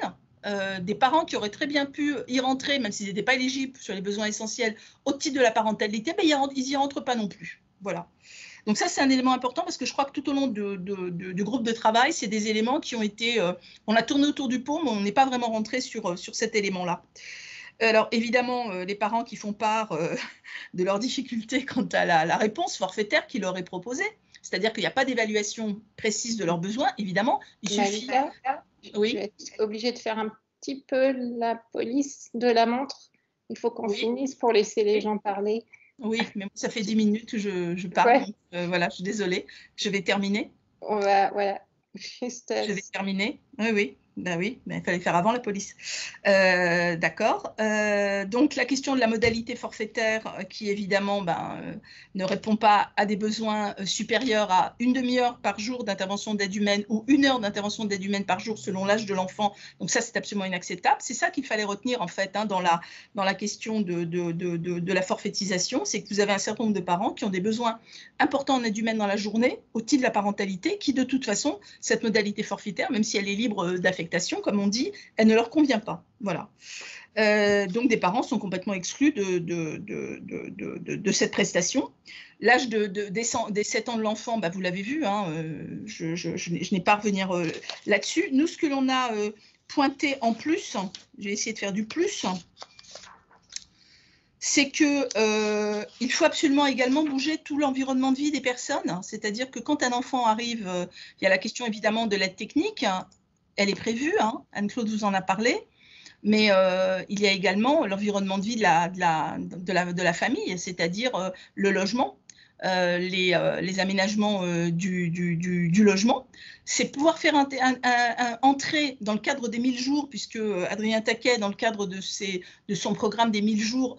Des parents qui auraient très bien pu y rentrer, même s'ils n'étaient pas éligibles sur les besoins essentiels au titre de la parentalité, mais ils n'y rentrent pas non plus. Voilà. Donc ça, c'est un élément important parce que je crois que tout au long du groupe de travail, c'est des éléments qui ont été… on a tourné autour du pot, mais on n'est pas vraiment rentré sur cet élément-là. Alors, évidemment, les parents qui font part de leurs difficultés quant à la réponse forfaitaire qui leur est proposée, c'est-à-dire qu'il n'y a pas d'évaluation précise de leurs besoins, évidemment, il suffit… Oui. Je vais être obligée de faire un petit peu la police de la montre. Il faut qu'on finisse pour laisser les gens parler. Oui, mais ça fait 10 minutes que je parle, donc voilà, je suis désolée. Je vais terminer. Voilà. Juste… Je vais terminer. Oui. Ben oui, mais il fallait faire avant la police. D'accord. Donc, la question de la modalité forfaitaire qui, évidemment, ne répond pas à des besoins supérieurs à une demi-heure par jour d'intervention d'aide humaine ou 1 heure d'intervention d'aide humaine par jour selon l'âge de l'enfant. Donc, ça, c'est absolument inacceptable. C'est ça qu'il fallait retenir, en fait, hein, dans la question de la forfaitisation. C'est que vous avez un certain nombre de parents qui ont des besoins importants en aide humaine dans la journée au titre de la parentalité, qui, de toute façon, cette modalité forfaitaire, même si elle est libre d'affectation, comme on dit, elle ne leur convient pas. Voilà. Donc, des parents sont complètement exclus de cette prestation. L'âge des 7 ans de l'enfant, vous l'avez vu, hein, je n'ai pas à revenir là-dessus. Nous, ce que l'on a pointé en plus, je vais essayer de faire du plus, c'est qu'il faut absolument également bouger tout l'environnement de vie des personnes. C'est-à-dire que quand un enfant arrive, il y a la question évidemment de l'aide technique, elle est prévue, hein, Anne-Claude vous en a parlé, mais il y a également l'environnement de vie de la famille, c'est-à-dire le logement, les aménagements du logement. C'est pouvoir faire entrer dans le cadre des 1000 jours, puisque Adrien Taquet, dans le cadre de son programme des 1000 jours,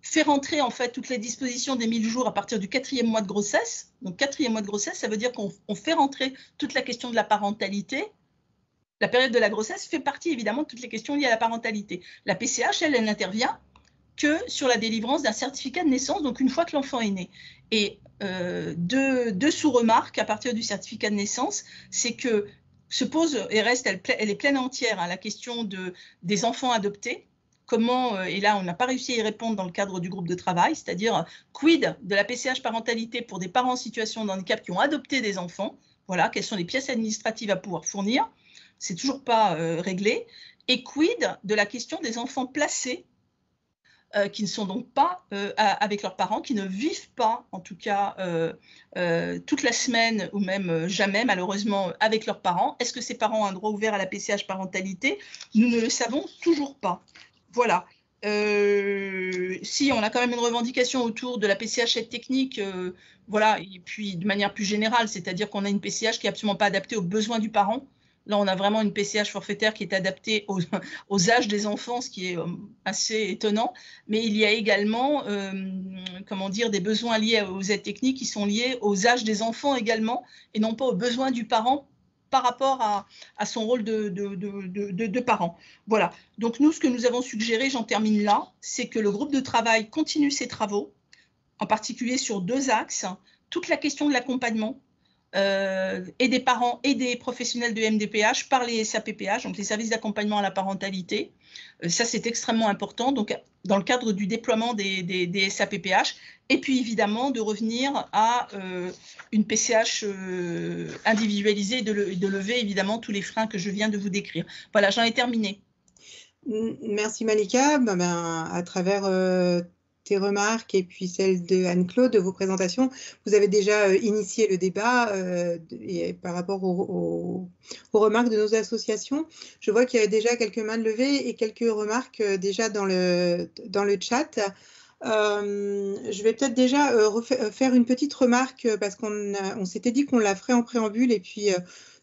faire entrer en fait toutes les dispositions des 1000 jours à partir du 4e mois de grossesse. Donc 4e mois de grossesse, ça veut dire qu'on fait rentrer toute la question de la parentalité. La période de la grossesse fait partie évidemment de toutes les questions liées à la parentalité. La PCH, elle n'intervient que sur la délivrance d'un certificat de naissance, donc une fois que l'enfant est né. Et deux sous-remarques à partir du certificat de naissance, c'est que se pose et reste, elle est pleine entière, hein, la question des enfants adoptés. Comment, et là on n'a pas réussi à y répondre dans le cadre du groupe de travail, c'est-à-dire quid de la PCH parentalité pour des parents en situation de handicap qui ont adopté des enfants, voilà, quelles sont les pièces administratives à pouvoir fournir. C'est toujours pas réglé. Et quid de la question des enfants placés qui ne sont donc pas avec leurs parents, qui ne vivent pas, en tout cas, toute la semaine ou même jamais, malheureusement, avec leurs parents. Est-ce que ces parents ont un droit ouvert à la PCH parentalité? Nous ne le savons toujours pas. Voilà. Si on a quand même une revendication autour de la PCH aide technique, voilà, et puis de manière plus générale, c'est-à-dire qu'on a une PCH qui n'est absolument pas adaptée aux besoins du parent. Là, on a vraiment une PCH forfaitaire qui est adaptée aux âges des enfants, ce qui est assez étonnant. Mais il y a également, comment dire, des besoins liés aux aides techniques qui sont liés aux âges des enfants également, et non pas aux besoins du parent par rapport à son rôle de parent. Voilà. Donc nous, ce que nous avons suggéré, j'en termine là, c'est que le groupe de travail continue ses travaux, en particulier sur 2 axes. Toute la question de l'accompagnement, et des parents et des professionnels de MDPH par les SAPPH, donc les services d'accompagnement à la parentalité. Ça, c'est extrêmement important, donc dans le cadre du déploiement des SAPPH, et puis évidemment de revenir à une PCH individualisée et de lever évidemment tous les freins que je viens de vous décrire. Voilà, j'en ai terminé. Merci Malika. À travers tes remarques et puis celles de Anne-Claude, de vos présentations, vous avez déjà initié le débat par rapport aux remarques de nos associations. Je vois qu'il y a déjà quelques mains levées et quelques remarques déjà dans le chat. Je vais peut-être déjà faire une petite remarque parce qu'on s'était dit qu'on la ferait en préambule et puis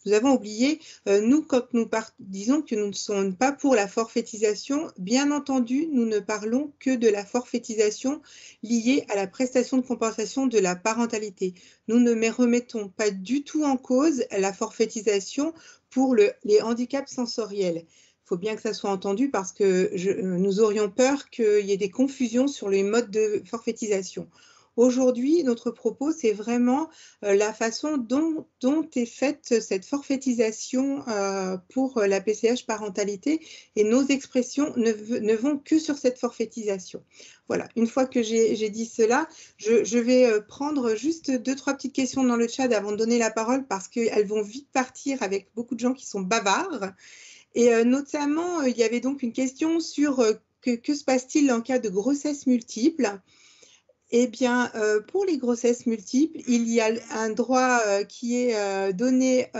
nous avons oublié, nous, quand nous disons que nous ne sommes pas pour la forfaitisation, bien entendu, nous ne parlons que de la forfaitisation liée à la prestation de compensation de la parentalité. Nous ne remettons pas du tout en cause la forfaitisation pour les handicaps sensoriels. Il faut bien que ça soit entendu parce que nous aurions peur qu'il y ait des confusions sur les modes de forfaitisation. Aujourd'hui, notre propos, c'est vraiment la façon dont est faite cette forfaitisation pour la PCH parentalité et nos expressions ne vont que sur cette forfaitisation. Voilà, une fois que j'ai dit cela, je vais prendre juste 2-3 petites questions dans le chat avant de donner la parole parce qu'elles vont vite partir avec beaucoup de gens qui sont bavards. Et notamment, il y avait donc une question sur que se passe-t-il en cas de grossesse multiple ? Eh bien, pour les grossesses multiples, il y a un droit qui est donné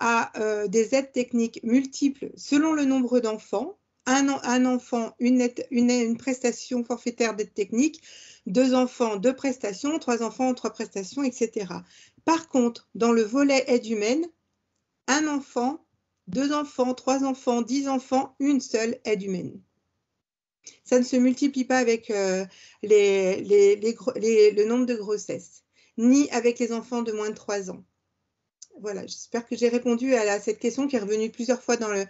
à des aides techniques multiples selon le nombre d'enfants. Un enfant, une prestation forfaitaire d'aide technique, 2 enfants, 2 prestations, 3 enfants, 3 prestations, etc. Par contre, dans le volet aide humaine, 1 enfant, 2 enfants, 3 enfants, 10 enfants, une seule aide humaine. Ça ne se multiplie pas avec le nombre de grossesses, ni avec les enfants de moins de 3 ans. Voilà, j'espère que j'ai répondu à cette question qui est revenue plusieurs fois dans le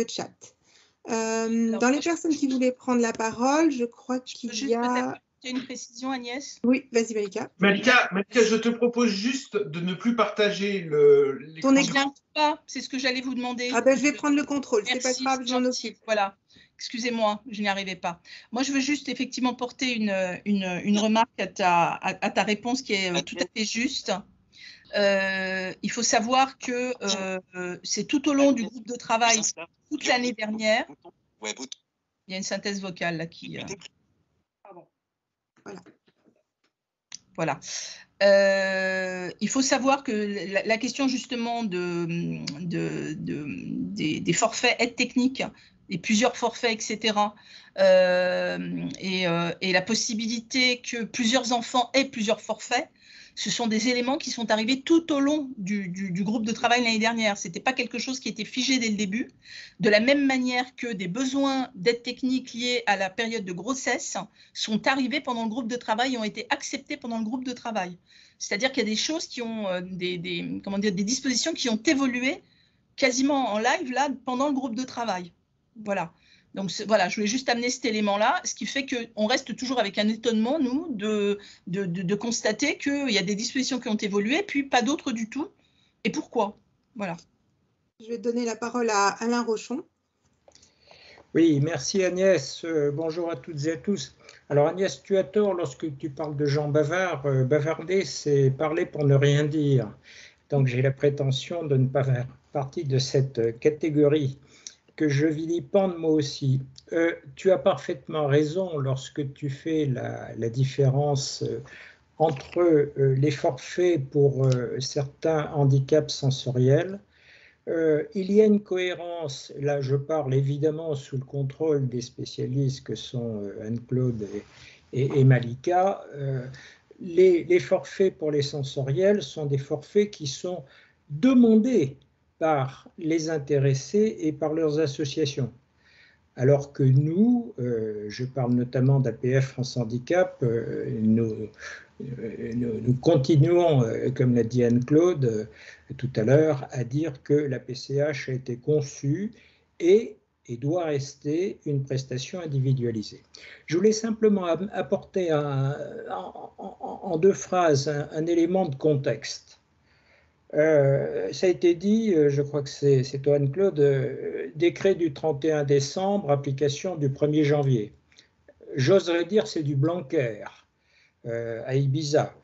chat. Dans les personnes qui voulaient prendre la parole, je crois qu'il y a... Tu as une précision, Agnès? Oui, vas-y Malika. Malika, je te propose juste de ne plus partager ton écran. C'est ce que j'allais vous demander. Ah ben, je vais prendre le contrôle, c'est pas grave, j'en occupe. Voilà. Excusez-moi, je n'y arrivais pas. Moi, je veux juste effectivement porter une remarque à ta réponse qui est tout à fait juste. Il faut savoir que c'est tout au long du groupe de travail, toute l'année dernière. Il y a une synthèse vocale là qui... Voilà. Il faut savoir que la question justement des forfaits aides techniques, et plusieurs forfaits, etc., et la possibilité que plusieurs enfants aient plusieurs forfaits, ce sont des éléments qui sont arrivés tout au long du groupe de travail l'année dernière. Ce n'était pas quelque chose qui était figé dès le début. De la même manière que des besoins d'aide technique liés à la période de grossesse sont arrivés pendant le groupe de travail et ont été acceptés pendant le groupe de travail. C'est-à-dire qu'il y a des choses qui ont, des dispositions qui ont évolué quasiment en live là, pendant le groupe de travail. Voilà. Donc voilà, je voulais juste amener cet élément-là, ce qui fait qu'on reste toujours avec un étonnement, nous, de constater qu'il y a des dispositions qui ont évolué, puis pas d'autres du tout. Et pourquoi? Voilà. Je vais donner la parole à Alain Rochon. Oui, merci Agnès. Bonjour à toutes et à tous. Alors Agnès, tu as tort lorsque tu parles de gens bavards. Bavarder, c'est parler pour ne rien dire. Donc j'ai la prétention de ne pas faire partie de cette catégorie. que je vilipende moi aussi. Tu as parfaitement raison lorsque tu fais la différence entre les forfaits pour certains handicaps sensoriels. Il y a une cohérence, là je parle évidemment sous le contrôle des spécialistes que sont Anne-Claude et Malika. Les forfaits pour les sensoriels sont des forfaits qui sont demandés par les intéressés et par leurs associations. Alors que nous, je parle notamment d'APF France Handicap, nous continuons, comme l'a dit Anne-Claude tout à l'heure, à dire que la PCH a été conçue et doit rester une prestation individualisée. Je voulais simplement apporter en 2 phrases un élément de contexte. Ça a été dit, je crois que c'est toi Anne-Claude, décret du 31 décembre, application du 1er janvier. J'oserais dire c'est du Blanquer à Ibiza,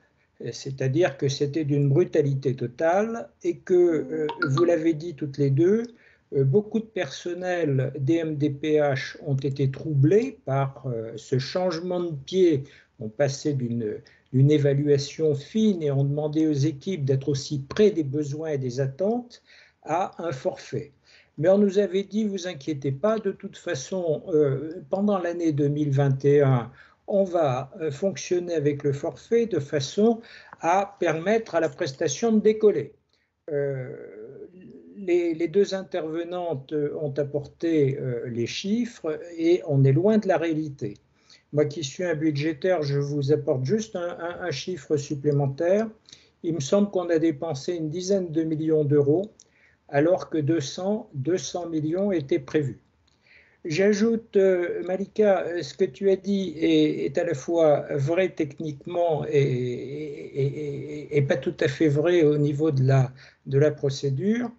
c'est-à-dire que c'était d'une brutalité totale et que, vous l'avez dit toutes les deux, beaucoup de personnel des MDPH ont été troublés par ce changement de pied. On passait d'une évaluation fine et on demandait aux équipes d'être aussi près des besoins et des attentes à un forfait. Mais on nous avait dit, vous inquiétez pas, de toute façon, pendant l'année 2021, on va fonctionner avec le forfait de façon à permettre à la prestation de décoller. Les 2 intervenantes ont apporté les chiffres et on est loin de la réalité. Moi qui suis un budgétaire, je vous apporte juste un chiffre supplémentaire. Il me semble qu'on a dépensé une dizaine de millions d'euros alors que 200 millions étaient prévus. J'ajoute, Malika, ce que tu as dit est à la fois vrai techniquement et pas tout à fait vrai au niveau de la procédure.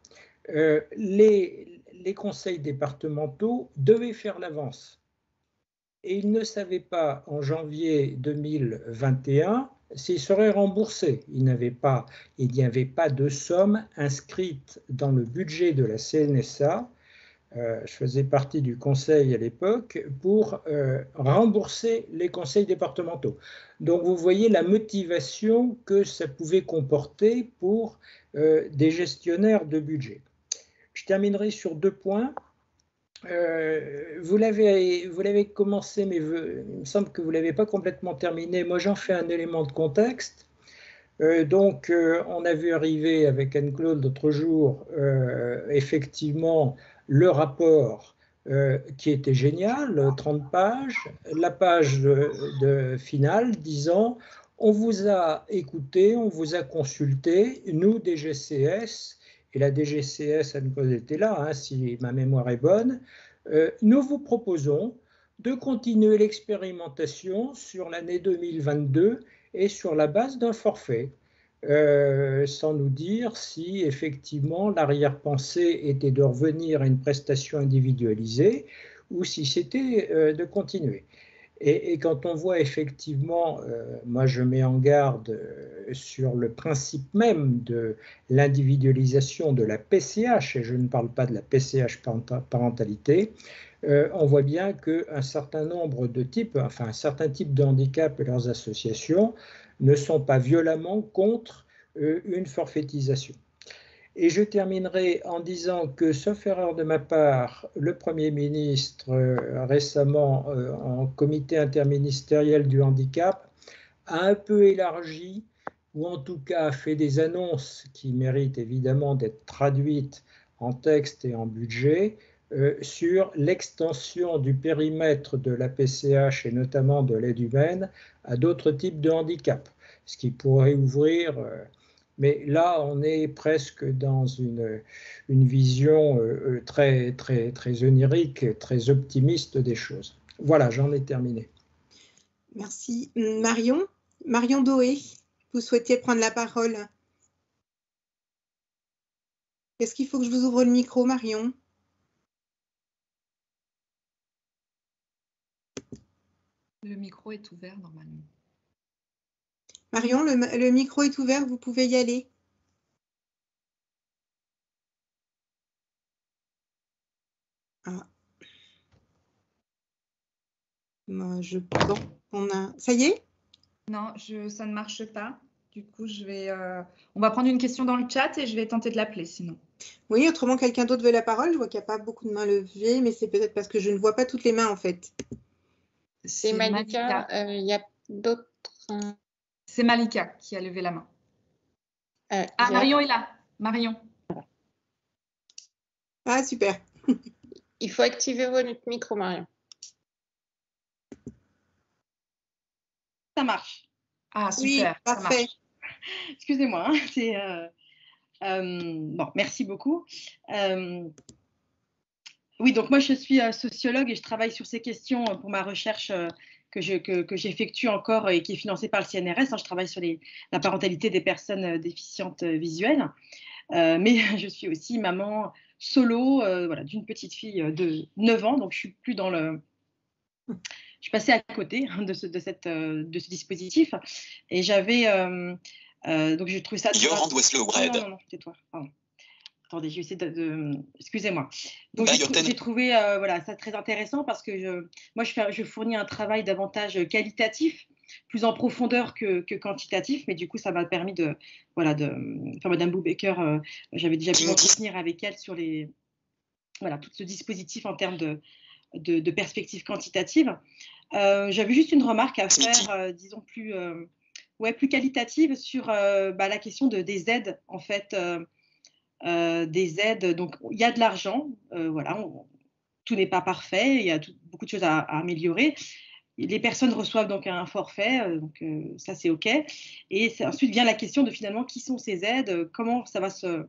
Les conseils départementaux devaient faire l'avance. Et ils ne savaient pas en janvier 2021 s'ils seraient remboursés. Il n'y avait pas de somme inscrite dans le budget de la CNSA. Je faisais partie du conseil à l'époque pour rembourser les conseils départementaux. Donc vous voyez la motivation que ça pouvait comporter pour des gestionnaires de budget. Je terminerai sur 2 points. Vous l'avez commencé, mais il me semble que vous ne l'avez pas complètement terminé. Moi, j'en fais un élément de contexte. Donc, on a vu arriver avec Anne-Claude l'autre jour, effectivement, le rapport qui était génial, 30 pages, la page de finale disant « On vous a écouté, on vous a consulté, nous, DGCS, et la DGCS, Anne-Claude était là, hein, si ma mémoire est bonne, nous vous proposons de continuer l'expérimentation sur l'année 2022 et sur la base d'un forfait, sans nous dire si effectivement l'arrière-pensée était de revenir à une prestation individualisée ou si c'était de continuer. Et quand on voit effectivement, moi je mets en garde sur le principe même de l'individualisation de la PCH, et je ne parle pas de la PCH parentalité, on voit bien qu'un certain nombre de types, enfin un certain type de handicap et leurs associations ne sont pas violemment contre une forfaitisation. Et je terminerai en disant que, sauf erreur de ma part, le Premier ministre, récemment en comité interministériel du handicap, a un peu élargi, ou en tout cas a fait des annonces qui méritent évidemment d'être traduites en texte et en budget, sur l'extension du périmètre de la PCH et notamment de l'aide humaine à d'autres types de handicap, ce qui pourrait ouvrir... Mais là, on est presque dans une vision très, très, très onirique, très optimiste des choses. Voilà, j'en ai terminé. Merci. Marion Doé, vous souhaitiez prendre la parole. Est-ce qu'il faut que je vous ouvre le micro, Marion? Le micro est ouvert normalement. Marion, le micro est ouvert, vous pouvez y aller. Moi, je pense qu'on a... Ça y est? Non, ça ne marche pas. Du coup, on va prendre une question dans le chat et je vais tenter de l'appeler sinon. Oui, autrement, quelqu'un d'autre veut la parole? Je vois qu'il n'y a pas beaucoup de mains levées, mais c'est peut-être parce que je ne vois pas toutes les mains, en fait. C'est Malika. Il y a d'autres... C'est Malika qui a levé la main. Ah, Marion est là. Marion. Ah, super. Il faut activer votre micro, Marion. Ça marche. Ah, super. Oui, parfait. Excusez-moi. Bon, merci beaucoup. Oui, donc moi, je suis sociologue et je travaille sur ces questions pour ma recherche que j'effectue encore et qui est financée par le CNRS. Je travaille sur la parentalité des personnes déficientes visuelles. Mais je suis aussi maman solo voilà, d'une petite fille de 9 ans. Donc, je suis plus dans le... Je suis passée à côté de ce dispositif. Et j'avais... donc, j'ai trouvé ça... Non, tais-toi. Pardon. Attendez, je vais essayer de... Excusez-moi. Donc, j'ai trouvé voilà, ça très intéressant parce que moi, je fournis un travail davantage qualitatif, plus en profondeur que quantitatif, mais du coup, ça m'a permis de... Voilà, enfin, Madame Boubaker, j'avais déjà pu m'entretenir avec elle sur voilà, tout ce dispositif en termes de perspective quantitative. J'avais juste une remarque à faire, disons, plus qualitative sur la question des aides, en fait... des aides, donc il y a de l'argent, voilà, tout n'est pas parfait, il y a beaucoup de choses à améliorer. Les personnes reçoivent donc un forfait, donc ça c'est OK. Et ensuite vient la question de finalement qui sont ces aides, comment ça va se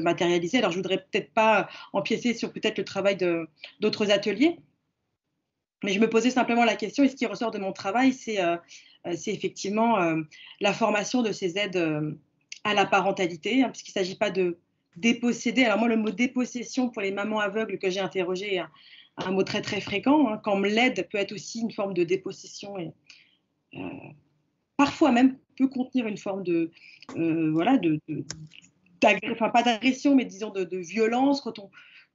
matérialiser. Alors je voudrais peut-être pas empiéter sur peut-être le travail d'autres ateliers, mais je me posais simplement la question, et ce qui ressort de mon travail, c'est effectivement la formation de ces aides à la parentalité, puisqu'il ne s'agit pas de déposséder. Alors moi, le mot dépossession pour les mamans aveugles que j'ai interrogées est un mot très très fréquent. Quand l'aide peut être aussi une forme de dépossession et parfois même peut contenir une forme voilà, enfin pas d'agression, mais disons de violence,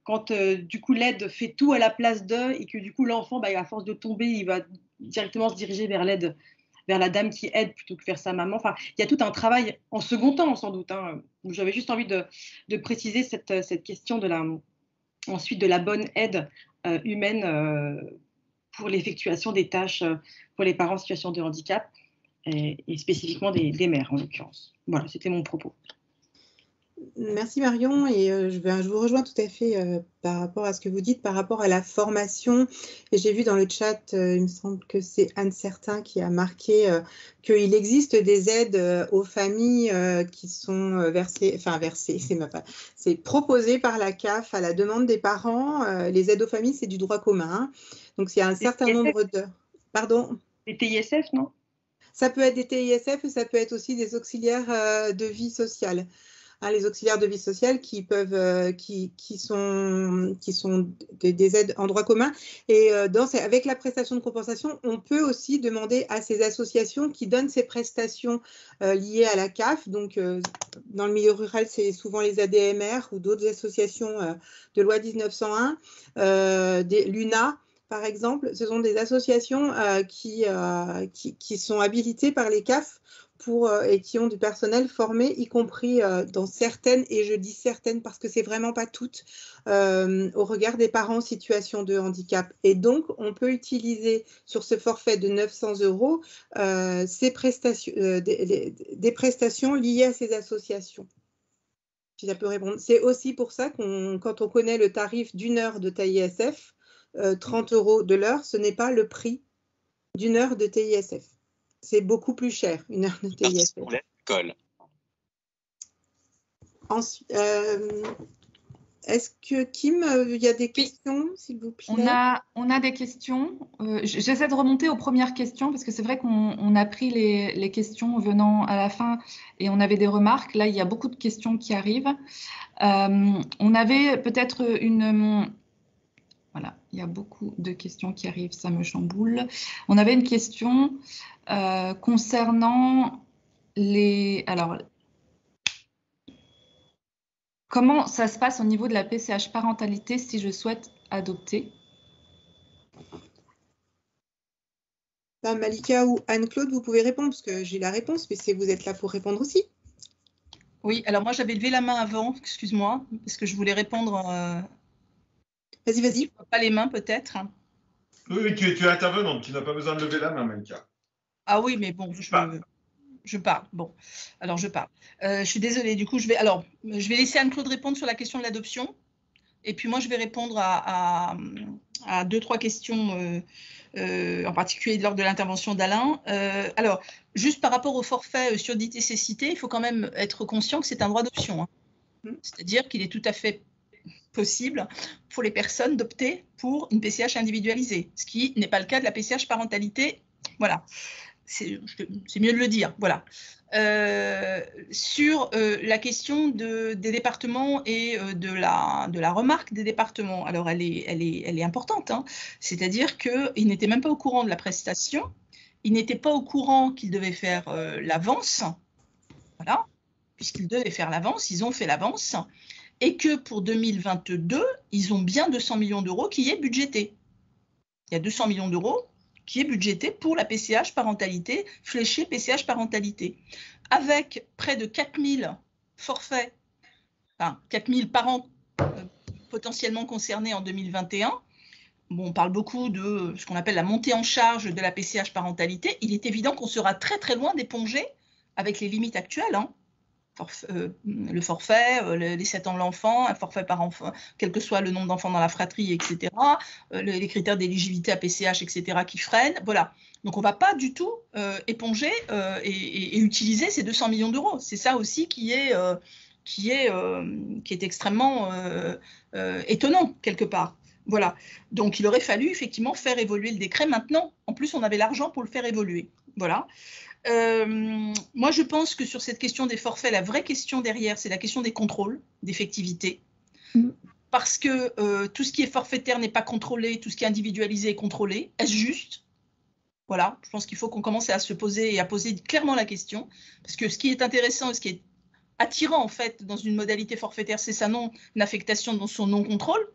quand du coup l'aide fait tout à la place d'eux et que du coup l'enfant, à force de tomber, il va directement se diriger vers l'aide, vers la dame qui aide plutôt que vers sa maman. Enfin, il y a tout un travail en second temps, sans doute. J'avais juste envie de préciser cette question ensuite de la bonne aide humaine pour l'effectuation des tâches pour les parents en situation de handicap et spécifiquement des mères, en l'occurrence. Voilà, c'était mon propos. Merci Marion, et je vous rejoins tout à fait par rapport à ce que vous dites, par rapport à la formation. Et j'ai vu dans le chat, il me semble que c'est Anne Certain qui a marqué qu'il existe des aides aux familles qui sont c'est proposé par la CAF à la demande des parents. Les aides aux familles, c'est du droit commun. Donc il y a un certain nombre de... Pardon ? Les TISF, non ? Ça peut être des TISF ou ça peut être aussi des auxiliaires de vie sociale. Les auxiliaires de vie sociale qui sont des aides en droit commun. Et avec la prestation de compensation, on peut aussi demander à ces associations qui donnent ces prestations liées à la CAF. Donc, dans le milieu rural, c'est souvent les ADMR ou d'autres associations de loi 1901, l'UNA. Par exemple, ce sont des associations qui sont habilitées par les CAF et qui ont du personnel formé, y compris dans certaines, et je dis certaines parce que c'est vraiment pas toutes, au regard des parents en situation de handicap. Et donc, on peut utiliser sur ce forfait de 900 € ces prestations, des prestations liées à ces associations. Si ça peut répondre. C'est aussi pour ça quand on connaît le tarif d'une heure de TISF, 30 € de l'heure, ce n'est pas le prix d'une heure de TISF. C'est beaucoup plus cher, une heure de TISF. Ensuite, est-ce que Kim, il y a des questions, s'il vous plaît? On a des questions. J'essaie de remonter aux premières questions parce que c'est vrai qu'on a pris les questions venant à la fin et on avait des remarques. Là, il y a beaucoup de questions qui arrivent. On avait peut-être une... Voilà, il y a beaucoup de questions qui arrivent, ça me chamboule. On avait une question concernant Alors, comment ça se passe au niveau de la PCH parentalité si je souhaite adopter? Malika ou Anne-Claude, vous pouvez répondre parce que j'ai la réponse, mais vous êtes là pour répondre aussi. Oui, alors moi j'avais levé la main avant, excuse-moi, parce que je voulais répondre. Vas-y. Pas les mains peut-être. Oui, tu es intervenante, tu n'as pas besoin de lever la main, Malika. Ah oui, mais bon, je parle. Bon, alors je parle. Je suis désolée, du coup, je vais laisser Anne-Claude répondre sur la question de l'adoption. Et puis moi, je vais répondre à 2-3 questions, en particulier lors de l'intervention d'Alain. Alors, juste par rapport au forfait surdité cécité, il faut quand même être conscient que c'est un droit d'option. Hein. C'est-à-dire qu'il est tout à fait possible pour les personnes d'opter pour une PCH individualisée, ce qui n'est pas le cas de la PCH parentalité. Voilà, c'est mieux de le dire. Voilà. Sur la question des départements et de la remarque des départements, alors elle est importante, hein. C'est-à-dire qu'ils n'étaient même pas au courant de la prestation, ils n'étaient pas au courant qu'ils devaient faire l'avance, voilà, puisqu'ils devaient faire l'avance, ils ont fait l'avance, et que pour 2022, ils ont bien 200 millions d'euros qui est budgété. Il y a 200 millions d'euros qui est budgété pour la PCH parentalité, fléché PCH parentalité, avec près de 4000 forfaits, enfin 4000 parents potentiellement concernés en 2021. Bon, on parle beaucoup de ce qu'on appelle la montée en charge de la PCH parentalité. Il est évident qu'on sera très très loin d'éponger avec les limites actuelles, hein. Le forfait, les 7 ans de l'enfant, un forfait par enfant, quel que soit le nombre d'enfants dans la fratrie, etc., les critères d'éligibilité à PCH, etc., qui freinent. Voilà. Donc, on ne va pas du tout éponger et utiliser ces 200 millions d'euros. C'est ça aussi qui est extrêmement étonnant, quelque part. Voilà. Donc, il aurait fallu effectivement faire évoluer le décret maintenant. En plus, on avait l'argent pour le faire évoluer. Voilà. Moi, je pense que sur cette question des forfaits, la vraie question derrière, c'est la question des contrôles d'effectivité. Parce que tout ce qui est forfaitaire n'est pas contrôlé, tout ce qui est individualisé est contrôlé. Est-ce juste? Voilà, je pense qu'il faut qu'on commence à se poser et à poser clairement la question. Parce que ce qui est intéressant et ce qui est attirant, en fait, dans une modalité forfaitaire, c'est sa non-affectation dans son non-contrôle.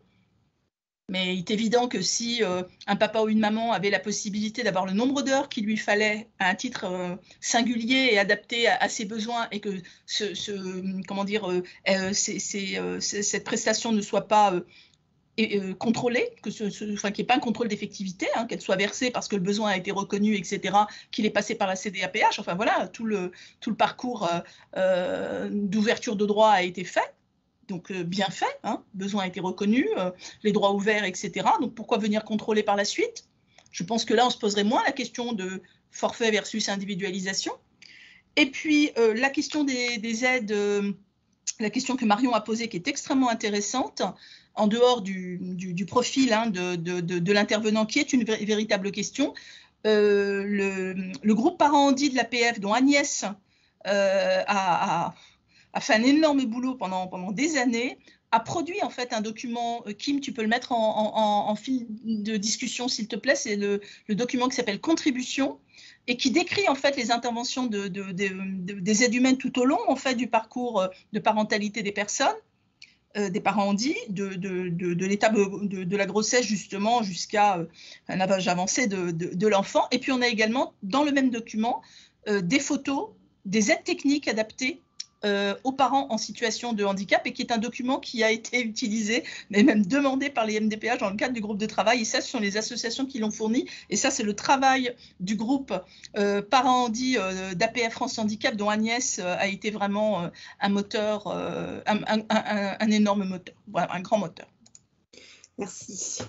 Mais il est évident que si un papa ou une maman avait la possibilité d'avoir le nombre d'heures qu'il lui fallait à un titre singulier et adapté à ses besoins et que cette prestation ne soit pas contrôlée, qu'il n'y ait pas un contrôle d'effectivité, hein, qu'elle soit versée parce que le besoin a été reconnu, etc., qu'il est passé par la CDAPH, enfin voilà, tout le parcours d'ouverture de droit a été fait. Donc bien fait, hein, besoin a été reconnu, les droits ouverts, etc. Donc pourquoi venir contrôler par la suite? Je pense que là, on se poserait moins la question de forfait versus individualisation. Et puis la question des aides, la question que Marion a posée, qui est extrêmement intéressante, en dehors du profil, hein, de l'intervenant, qui est une véritable question. Le groupe parents handi de l'APF, dont Agnès a fait un énorme boulot pendant des années, a produit en fait un document. Kim, tu peux le mettre en fil de discussion, s'il te plaît. C'est le document qui s'appelle Contribution et qui décrit en fait les interventions des aides humaines tout au long en fait du parcours de parentalité des personnes, des parents handi, de l'étape de la grossesse justement jusqu'à un âge avancé de l'enfant. Et puis on a également dans le même document des photos, des aides techniques adaptées aux parents en situation de handicap, et qui est un document qui a été utilisé, mais même demandé par les MDPH dans le cadre du groupe de travail, et ça, ce sont les associations qui l'ont fourni, et ça, c'est le travail du groupe parents handi d'APF France Handicap, dont Agnès a été vraiment un moteur, un énorme moteur, voilà, un grand moteur. Merci.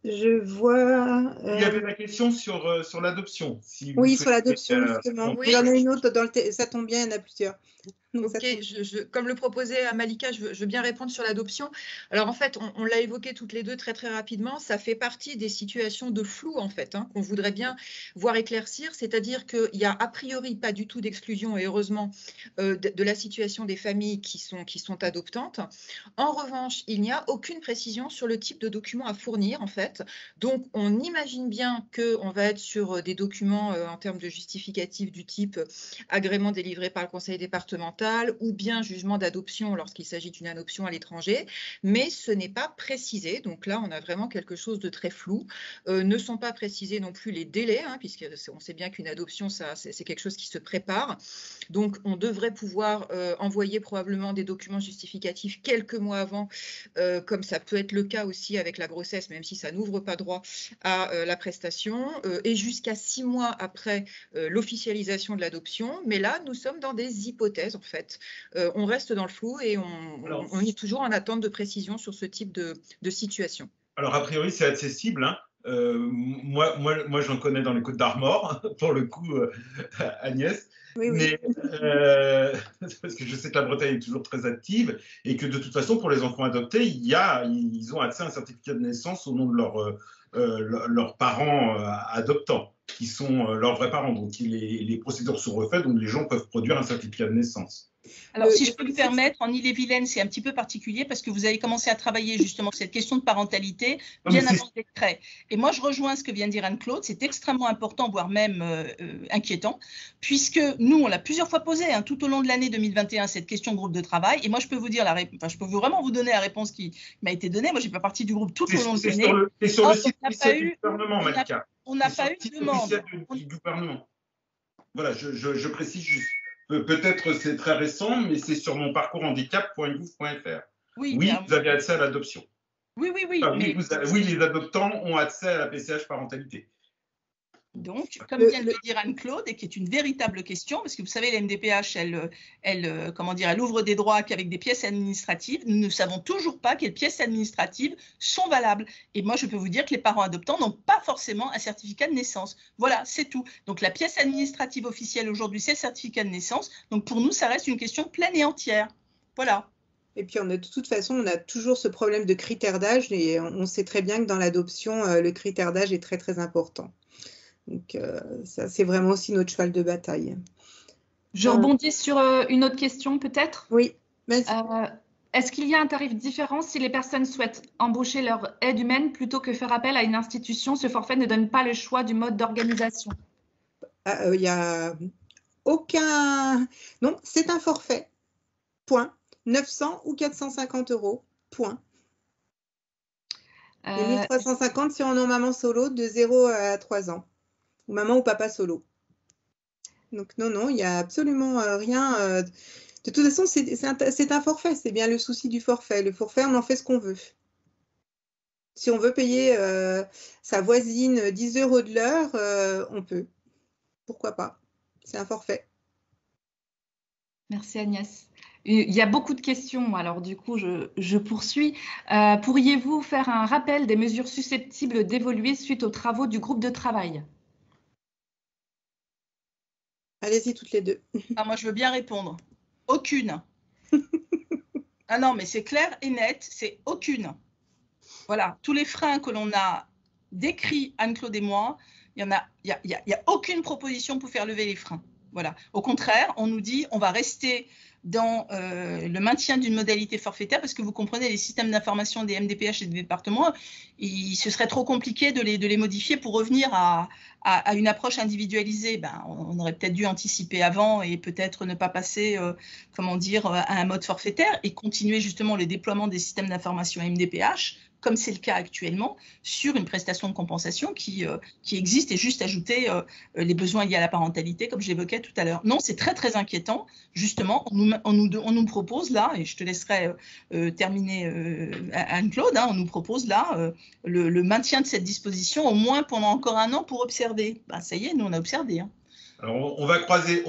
Je vois. Il y avait la question sur l'adoption. Si oui, sur l'adoption, justement. Oui. Il y en a une autre, ça tombe bien, il y en a plusieurs. Donc, ok, comme le proposait Malika, je veux bien répondre sur l'adoption. Alors en fait, on l'a évoqué toutes les deux très rapidement, ça fait partie des situations de flou en fait, hein, qu'on voudrait bien voir éclaircir, c'est-à-dire qu'il n'y a a priori pas du tout d'exclusion, et heureusement, de la situation des familles qui sont adoptantes. En revanche, il n'y a aucune précision sur le type de document à fournir en fait. Donc on imagine bien qu'on va être sur des documents en termes de justificatifs du type agrément délivré par le conseil départemental, parental ou bien jugement d'adoption lorsqu'il s'agit d'une adoption à l'étranger, mais ce n'est pas précisé. Donc là, on a vraiment quelque chose de très flou. Ne sont pas précisés non plus les délais, hein, puisqu'on sait bien qu'une adoption, c'est quelque chose qui se prépare. Donc, on devrait pouvoir envoyer probablement des documents justificatifs quelques mois avant, comme ça peut être le cas aussi avec la grossesse, même si ça n'ouvre pas droit à la prestation, et jusqu'à 6 mois après l'officialisation de l'adoption. Mais là, nous sommes dans des hypothèses, en fait. On reste dans le flou et on est toujours en attente de précision sur ce type de situation. Alors, a priori, c'est accessible, hein. Moi j'en connais dans les Côtes d'Armor, pour le coup, Agnès. Oui, oui. Mais, parce que je sais que la Bretagne est toujours très active et que de toute façon, pour les enfants adoptés, ils ont accès à un certificat de naissance au nom de leurs parents adoptants, qui sont leurs vrais parents. Donc, les procédures sont refaites, donc les gens peuvent produire un certificat de naissance. Alors, si je peux me permettre, en Ille-et-Vilaine, c'est un petit peu particulier parce que vous avez commencé à travailler justement cette question de parentalité bien avant le décret. Et moi, je rejoins ce que vient de dire Anne-Claude. C'est extrêmement important, voire même inquiétant, puisque nous, on l'a plusieurs fois posé tout au long de l'année 2021, cette question de groupe de travail. Et moi, je peux vous dire je peux vraiment vous donner la réponse qui m'a été donnée. Moi, je n'ai pas partie du groupe tout au long de l'année. C'est sur le site officiel du gouvernement, Malika. On n'a pas eu de demande. Du gouvernement. Voilà, je précise juste. Peut-être c'est très récent, mais c'est sur monparcourshandicap.gouv.fr. Oui, vous avez accès à l'adoption. Oui. Enfin, oui, les adoptants ont accès à la PCH parentalité. Donc, comme vient de le dire Anne-Claude, et qui est une véritable question, parce que vous savez, la MDPH, elle ouvre des droits qu'avec des pièces administratives. Nous ne savons toujours pas quelles pièces administratives sont valables. Et moi, je peux vous dire que les parents adoptants n'ont pas forcément un certificat de naissance. Voilà, c'est tout. Donc, la pièce administrative officielle aujourd'hui, c'est le certificat de naissance. Donc, pour nous, ça reste une question pleine et entière. Voilà. Et puis, de toute façon, on a toujours ce problème de critère d'âge. Et on sait très bien que dans l'adoption, le critère d'âge est très, très important. Donc, ça, c'est vraiment aussi notre cheval de bataille. Je rebondis sur une autre question, peut-être. Oui. Est-ce qu'il y a un tarif différent si les personnes souhaitent embaucher leur aide humaine plutôt que faire appel à une institution? Ce forfait ne donne pas le choix du mode d'organisation. Il n'y a aucun… Non, c'est un forfait. Point. 900 ou 450 €. Point. Et 1350 si on est maman solo de 0 à 3 ans. Ou maman ou papa solo. Donc non, il n'y a absolument rien. De toute façon, c'est un forfait. C'est bien le souci du forfait. Le forfait, on en fait ce qu'on veut. Si on veut payer sa voisine 10 € de l'heure, on peut. Pourquoi pas? C'est un forfait. Merci Agnès. Il y a beaucoup de questions, alors du coup, je poursuis. Pourriez-vous faire un rappel des mesures susceptibles d'évoluer suite aux travaux du groupe de travail? Allez-y toutes les deux. Moi, je veux bien répondre. Aucune. Ah non, mais c'est clair et net, c'est aucune. Voilà, tous les freins que l'on a décrits, Anne-Claude et moi, il n'y a aucune proposition pour faire lever les freins. Voilà. Au contraire, on nous dit on va rester dans le maintien d'une modalité forfaitaire parce que vous comprenez, les systèmes d'information des MDPH et des départements, ce serait trop compliqué de les modifier pour revenir à une approche individualisée. On aurait peut-être dû anticiper avant et peut-être ne pas passer à un mode forfaitaire et continuer justement le déploiement des systèmes d'information MDPH, comme c'est le cas actuellement, sur une prestation de compensation qui existe et juste ajouter les besoins liés à la parentalité, comme j'évoquais tout à l'heure. Non, c'est très, très inquiétant. Justement, on nous propose là, et je te laisserai terminer Anne-Claude, on nous propose là le maintien de cette disposition au moins pendant encore 1 an pour observer. Ça y est, nous, on a observé. Alors, on va croiser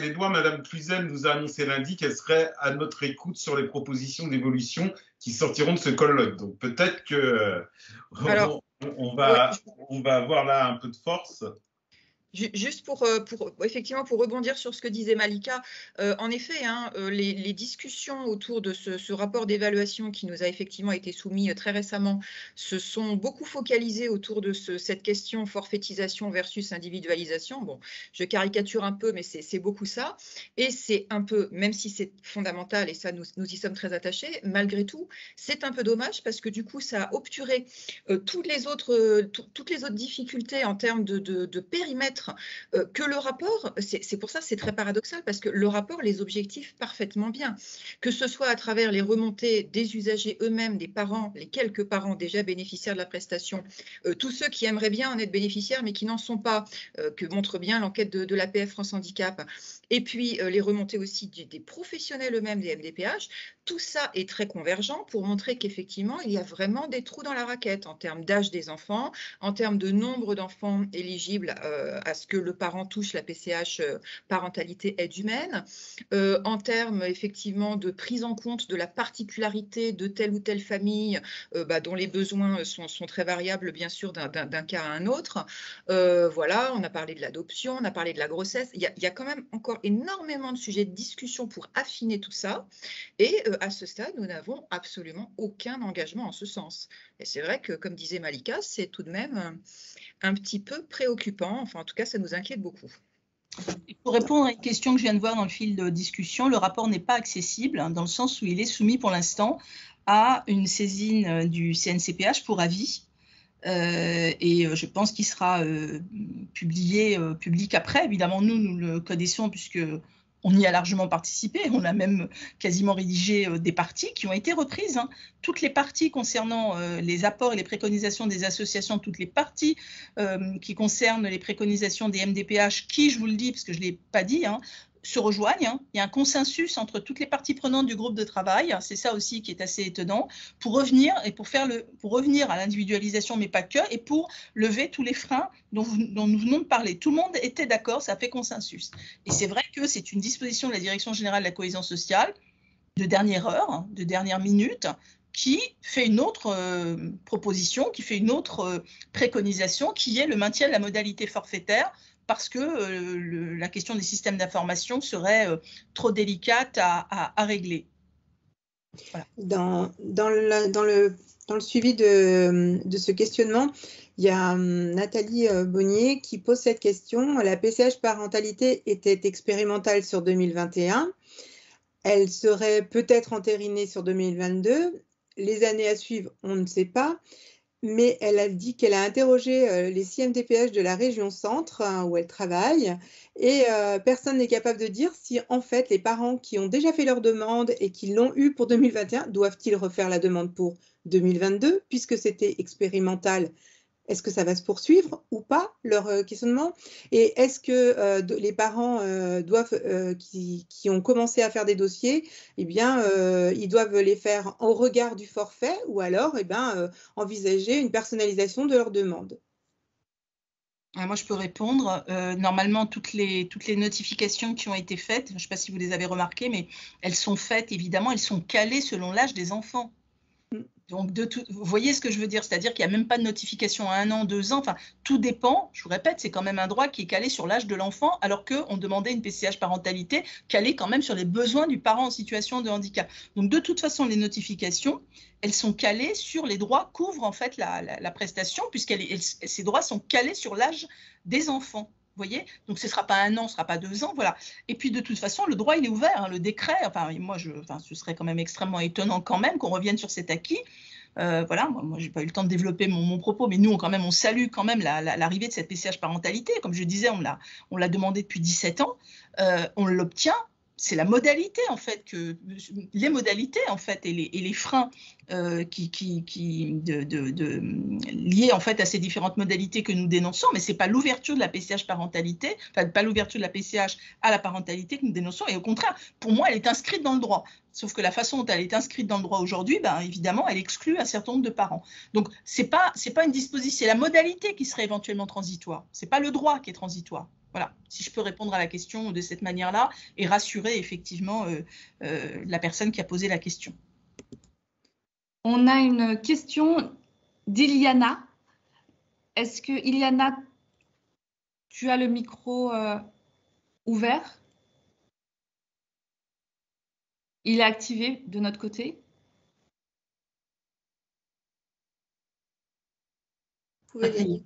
les doigts. Madame Cluzel nous a annoncé lundi qu'elle serait à notre écoute sur les propositions d'évolution qui sortiront de ce colloque. Donc, peut-être qu'on va avoir là un peu de force. Juste pour rebondir sur ce que disait Malika, en effet, les discussions autour de ce rapport d'évaluation qui nous a effectivement été soumis très récemment se sont beaucoup focalisées autour de cette question forfaitisation versus individualisation. Bon, je caricature un peu, mais c'est beaucoup ça. Et c'est un peu, même si c'est fondamental, et ça nous y sommes très attachés, malgré tout, c'est un peu dommage parce que du coup, ça a obturé toutes les autres difficultés en termes de périmètre autre, que le rapport, c'est pour ça c'est très paradoxal, parce que le rapport les objectifs parfaitement bien, que ce soit à travers les remontées des usagers eux-mêmes, des parents, les quelques parents déjà bénéficiaires de la prestation, tous ceux qui aimeraient bien en être bénéficiaires mais qui n'en sont pas, que montre bien l'enquête de l'APF France Handicap, et puis les remontées aussi des professionnels eux-mêmes des MDPH, tout ça est très convergent pour montrer qu'effectivement, il y a vraiment des trous dans la raquette en termes d'âge des enfants, en termes de nombre d'enfants éligibles à ce que le parent touche la PCH parentalité aide humaine, en termes effectivement de prise en compte de la particularité de telle ou telle famille dont les besoins sont très variables bien sûr d'un cas à un autre. Voilà, on a parlé de l'adoption, on a parlé de la grossesse, il y a quand même encore énormément de sujets de discussion pour affiner tout ça, et à ce stade, nous n'avons absolument aucun engagement en ce sens. Et c'est vrai que, comme disait Malika, c'est tout de même un petit peu préoccupant, enfin en tout cas, ça nous inquiète beaucoup. Et pour répondre à une question que je viens de voir dans le fil de discussion, le rapport n'est pas accessible, hein, dans le sens où il est soumis pour l'instant à une saisine du CNCPH pour avis. Et je pense qu'il sera publié public après. Évidemment, nous le connaissons puisque on y a largement participé. On a même quasiment rédigé des parties qui ont été reprises. Hein. Toutes les parties concernant les apports et les préconisations des associations, toutes les parties qui concernent les préconisations des MDPH, qui, je vous le dis, parce que je ne l'ai pas dit, hein, se rejoignent. Hein. Il y a un consensus entre toutes les parties prenantes du groupe de travail. C'est ça aussi qui est assez étonnant, pour revenir et pour revenir à l'individualisation, mais pas que, et pour lever tous les freins dont nous venons de parler. Tout le monde était d'accord, ça fait consensus. Et c'est vrai que c'est une disposition de la Direction générale de la cohésion sociale de dernière heure, de dernière minute, qui fait une autre proposition, qui fait une autre préconisation, qui est le maintien de la modalité forfaitaire, parce que la question des systèmes d'information serait trop délicate à régler. Voilà. Dans le suivi de ce questionnement, il y a Nathalie Bonnier qui pose cette question. La PCH parentalité était expérimentale sur 2021. Elle serait peut-être entérinée sur 2022. Les années à suivre, on ne sait pas. Mais elle a dit qu'elle a interrogé les 6 MDPH de la région centre où elle travaille, et personne n'est capable de dire si en fait les parents qui ont déjà fait leur demande et qui l'ont eu pour 2021 doivent-ils refaire la demande pour 2022 puisque c'était expérimental. Est-ce que ça va se poursuivre ou pas, leur questionnement? Et est-ce que les parents qui ont commencé à faire des dossiers, eh bien, ils doivent les faire au regard du forfait ou alors envisager une personnalisation de leur demande? Moi, je peux répondre. Normalement, toutes les notifications qui ont été faites, je ne sais pas si vous les avez remarquées, mais elles sont faites, évidemment, elles sont calées selon l'âge des enfants. Donc, vous voyez ce que je veux dire, c'est-à-dire qu'il n'y a même pas de notification à 1 an, 2 ans, enfin, tout dépend, je vous répète, c'est quand même un droit qui est calé sur l'âge de l'enfant, alors qu'on demandait une PCH parentalité calée quand même sur les besoins du parent en situation de handicap. Donc, de toute façon, les notifications, elles sont calées sur les droits qu'ouvre en fait la prestation, puisque ces droits sont calés sur l'âge des enfants. Vous voyez, donc ce ne sera pas 1 an, ce ne sera pas 2 ans, voilà. Et puis de toute façon, le droit il est ouvert, hein, le décret. Enfin, moi, ce serait quand même extrêmement étonnant quand même qu'on revienne sur cet acquis. Voilà, moi j'ai pas eu le temps de développer mon propos, mais nous on salue quand même l'arrivée de cette PCH parentalité. Comme je disais, on l'a demandé depuis 17 ans, on l'obtient. C'est la modalité en fait, les modalités en fait et les freins liés en fait à ces différentes modalités que nous dénonçons, mais c'est pas l'ouverture de la PCH parentalité, enfin pas l'ouverture de la PCH à la parentalité que nous dénonçons, et au contraire, pour moi, elle est inscrite dans le droit. Sauf que la façon dont elle est inscrite dans le droit aujourd'hui, ben, évidemment, elle exclut un certain nombre de parents. Donc c'est pas une disposition, c'est la modalité qui serait éventuellement transitoire. C'est pas le droit qui est transitoire. Voilà, si je peux répondre à la question de cette manière-là et rassurer effectivement la personne qui a posé la question. On a une question d'Iliana. Est-ce que, Iliana, tu as le micro ouvert? Il est activé de notre côté? Vous pouvez gagner.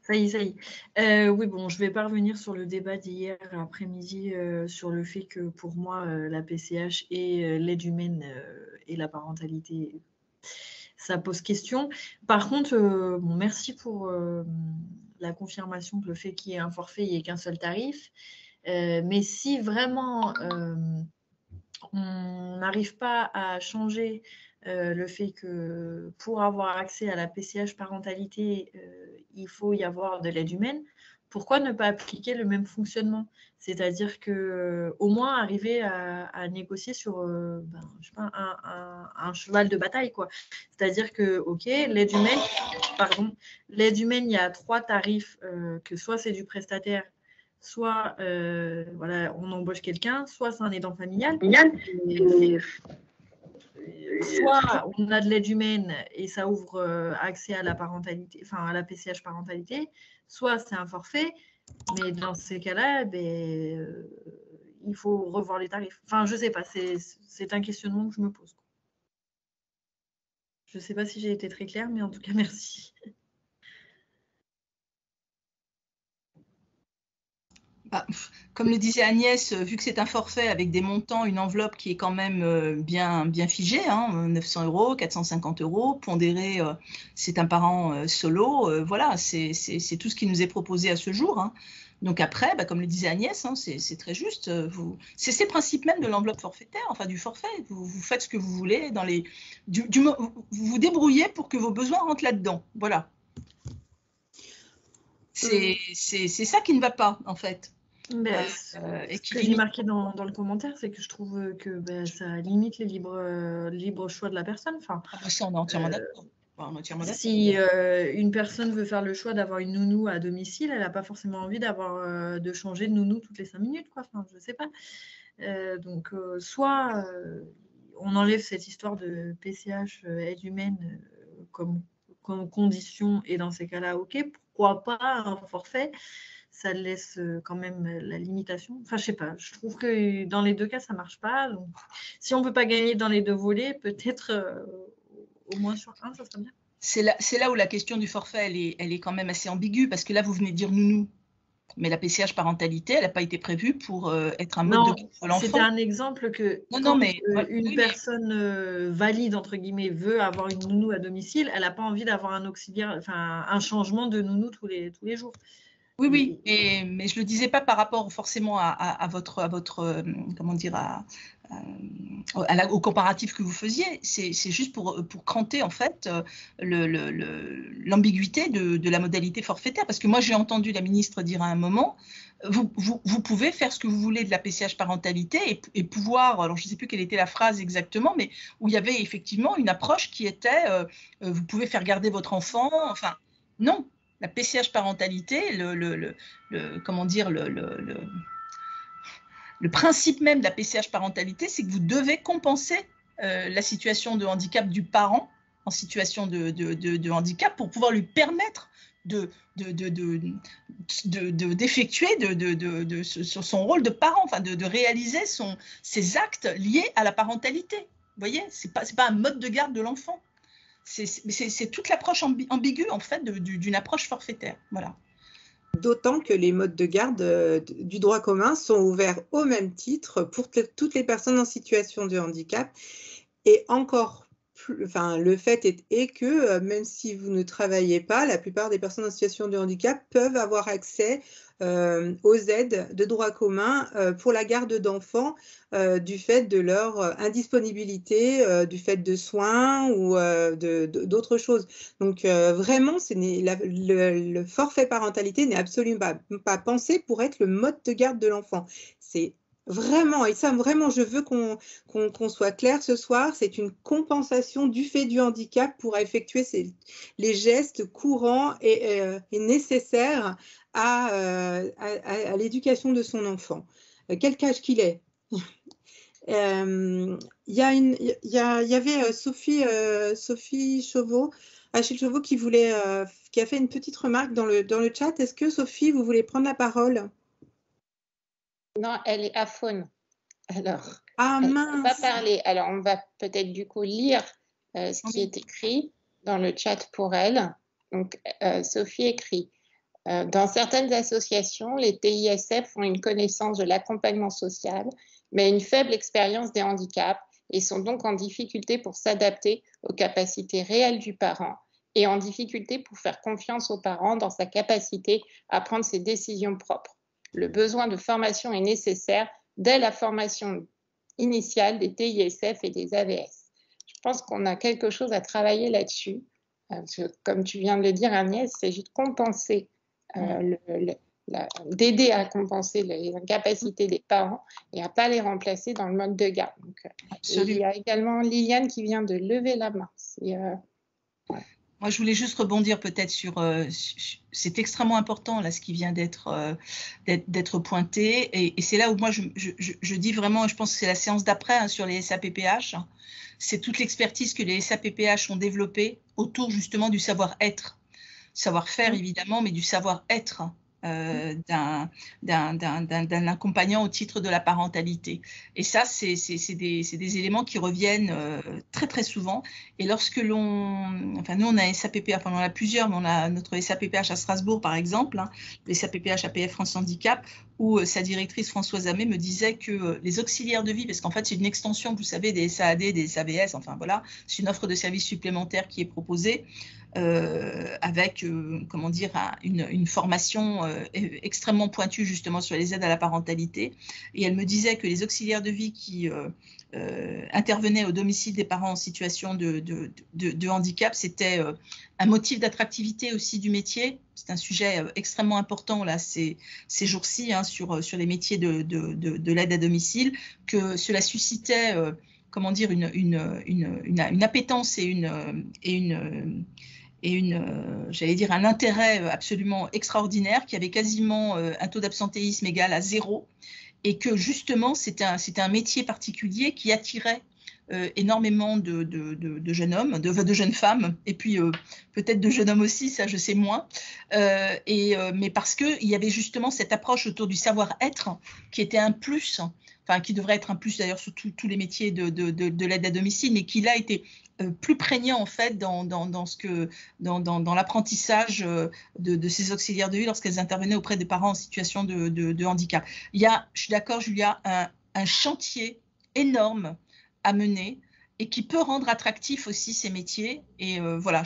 Ça y est. Oui, bon, je ne vais pas revenir sur le débat d'hier après-midi sur le fait que pour moi, la PCH et l'aide humaine et la parentalité, ça pose question. Par contre, bon, merci pour la confirmation que le fait qu'il y ait un forfait, il n'y ait qu'un seul tarif. Mais si vraiment on n'arrive pas à changer le fait que pour avoir accès à la PCH parentalité, il faut y avoir de l'aide humaine, pourquoi ne pas appliquer le même fonctionnement? C'est-à-dire qu'au moins arriver à négocier sur je sais pas, un cheval de bataille, quoi. C'est-à-dire que, OK, l'aide humaine, il y a 3 tarifs, que soit c'est du prestataire, soit voilà, on embauche quelqu'un, soit c'est un aidant familial. Soit on a de l'aide humaine et ça ouvre accès à la parentalité, enfin à la PCH parentalité, soit c'est un forfait, mais dans ces cas-là, il faut revoir les tarifs. Enfin, je sais pas, c'est un questionnement que je me pose. Je sais pas si j'ai été très claire, mais en tout cas, merci. Comme le disait Agnès, vu que c'est un forfait avec des montants, une enveloppe qui est quand même bien figée, hein, 900 €, 450 €, pondéré, c'est un parent solo, voilà, c'est tout ce qui nous est proposé à ce jour. Hein. Donc après, comme le disait Agnès, hein, c'est très juste. C'est le principe même de l'enveloppe forfaitaire, enfin du forfait. Vous faites ce que vous voulez, vous vous débrouillez pour que vos besoins rentrent là-dedans. Voilà. C'est ça qui ne va pas, en fait. Ce que j'ai marqué dans le commentaire, c'est que je trouve que ça limite les libres choix de la personne. Enfin, ça, on est entièrement d'accord. Si une personne veut faire le choix d'avoir une nounou à domicile, elle n'a pas forcément envie de changer de nounou toutes les 5 minutes, quoi. Enfin, je ne sais pas. Donc, soit on enlève cette histoire de PCH aide humaine comme condition, et dans ces cas-là, OK, pourquoi pas un forfait? Ça laisse quand même la limitation. Enfin, je sais pas, je trouve que dans les deux cas, ça marche pas. Donc, si on peut pas gagner dans les deux volets, peut-être au moins sur un, ça serait bien. C'est là où la question du forfait, elle est quand même assez ambiguë, parce que là, vous venez de dire nounou. Mais la PCH parentalité, elle n'a pas été prévue pour être un mode de garde pour l'enfant. C'était un exemple que une personne valide, entre guillemets, veut avoir une nounou à domicile, elle n'a pas envie d'avoir un auxiliaire, enfin un changement de nounou tous les jours. Oui, mais je ne le disais pas par rapport forcément à votre comment dire, au comparatif que vous faisiez. C'est juste pour cranter en fait l'ambiguïté de la modalité forfaitaire. Parce que moi, j'ai entendu la ministre dire à un moment, vous pouvez faire ce que vous voulez de la PCH parentalité et pouvoir, alors je ne sais plus quelle était la phrase exactement, mais où il y avait effectivement une approche qui était, vous pouvez faire garder votre enfant, enfin, non. La PCH parentalité, comment dire, le principe même de la PCH parentalité, c'est que vous devez compenser la situation de handicap du parent en situation de handicap pour pouvoir lui permettre d'effectuer son rôle de parent, enfin de réaliser ses actes liés à la parentalité. Vous voyez, c'est pas un mode de garde de l'enfant. C'est toute l'approche ambiguë en fait d'une approche forfaitaire. Voilà. D'autant que les modes de garde du droit commun sont ouverts au même titre pour toutes les personnes en situation de handicap. Et encore plus, enfin, le fait est que même si vous ne travaillez pas, la plupart des personnes en situation de handicap peuvent avoir accès aux aides de droit commun pour la garde d'enfants du fait de leur indisponibilité, du fait de soins ou d'autres choses. Donc vraiment, le forfait parentalité n'est absolument pas pensé pour être le mode de garde de l'enfant. C'est vraiment, et ça vraiment, je veux qu'on soit clair ce soir, c'est une compensation du fait du handicap pour effectuer les gestes courants et nécessaires à l'éducation de son enfant, quel âge qu'il ait. Il y avait Sophie Chauveau, Achille Chauveau qui a fait une petite remarque dans le chat. Est-ce que Sophie, vous voulez prendre la parole? Non, elle est aphone. Alors, elle ne peut pas parler. Alors, on va peut-être du coup lire ce qui est écrit dans le chat pour elle. Donc, Sophie écrit « Dans certaines associations, les TISF ont une connaissance de l'accompagnement social, mais une faible expérience des handicaps et sont donc en difficulté pour s'adapter aux capacités réelles du parent et en difficulté pour faire confiance aux parents dans sa capacité à prendre ses décisions propres. Le besoin de formation est nécessaire dès la formation initiale des TISF et des AVS. Je pense qu'on a quelque chose à travailler là-dessus. Comme tu viens de le dire, Agnès, il s'agit de compenser, d'aider à compenser les incapacités des parents et à ne pas les remplacer dans le mode de garde. Donc, il y a également Liliane qui vient de lever la main. Moi, je voulais juste rebondir peut-être sur, c'est extrêmement important là ce qui vient d'être pointé, et c'est là où moi je dis vraiment, je pense que c'est la séance d'après hein, sur les SAPPH, c'est toute l'expertise que les SAPPH ont développée autour justement du savoir-être, savoir-faire évidemment, mais du savoir-être d'un accompagnant au titre de la parentalité. Et ça, c'est des éléments qui reviennent très très souvent. Et lorsque enfin nous on a SAPPH, enfin on en a plusieurs, mais on a notre SAPPH à Strasbourg par exemple, hein, le SAPPH APF France Handicap, où sa directrice Françoise Amé me disait que les auxiliaires de vie, parce qu'en fait c'est une extension, vous savez, des SAAD, des SAVS, enfin voilà, c'est une offre de services supplémentaires qui est proposée. Avec comment dire, une formation extrêmement pointue justement sur les aides à la parentalité, et elle me disait que les auxiliaires de vie qui intervenaient au domicile des parents en situation de handicap, c'était un motif d'attractivité aussi du métier. C'est un sujet extrêmement important là ces jours-ci hein, sur les métiers de l'aide à domicile, que cela suscitait comment dire une appétence et j'allais dire un intérêt absolument extraordinaire, qui avait quasiment un taux d'absentéisme égal à 0, et que justement c'était un métier particulier qui attirait énormément de jeunes hommes, de jeunes femmes, et puis peut-être de jeunes hommes aussi, ça je sais moins, mais parce qu'il y avait justement cette approche autour du savoir-être qui était un plus, enfin qui devrait être un plus d'ailleurs sur tous les métiers de l'aide à domicile, mais qui là était plus prégnant en fait dans l'apprentissage de ces auxiliaires de vie lorsqu'elles intervenaient auprès des parents en situation de handicap. Il y a, je suis d'accord Julia, un chantier énorme à mener et qui peut rendre attractif aussi ces métiers, et voilà,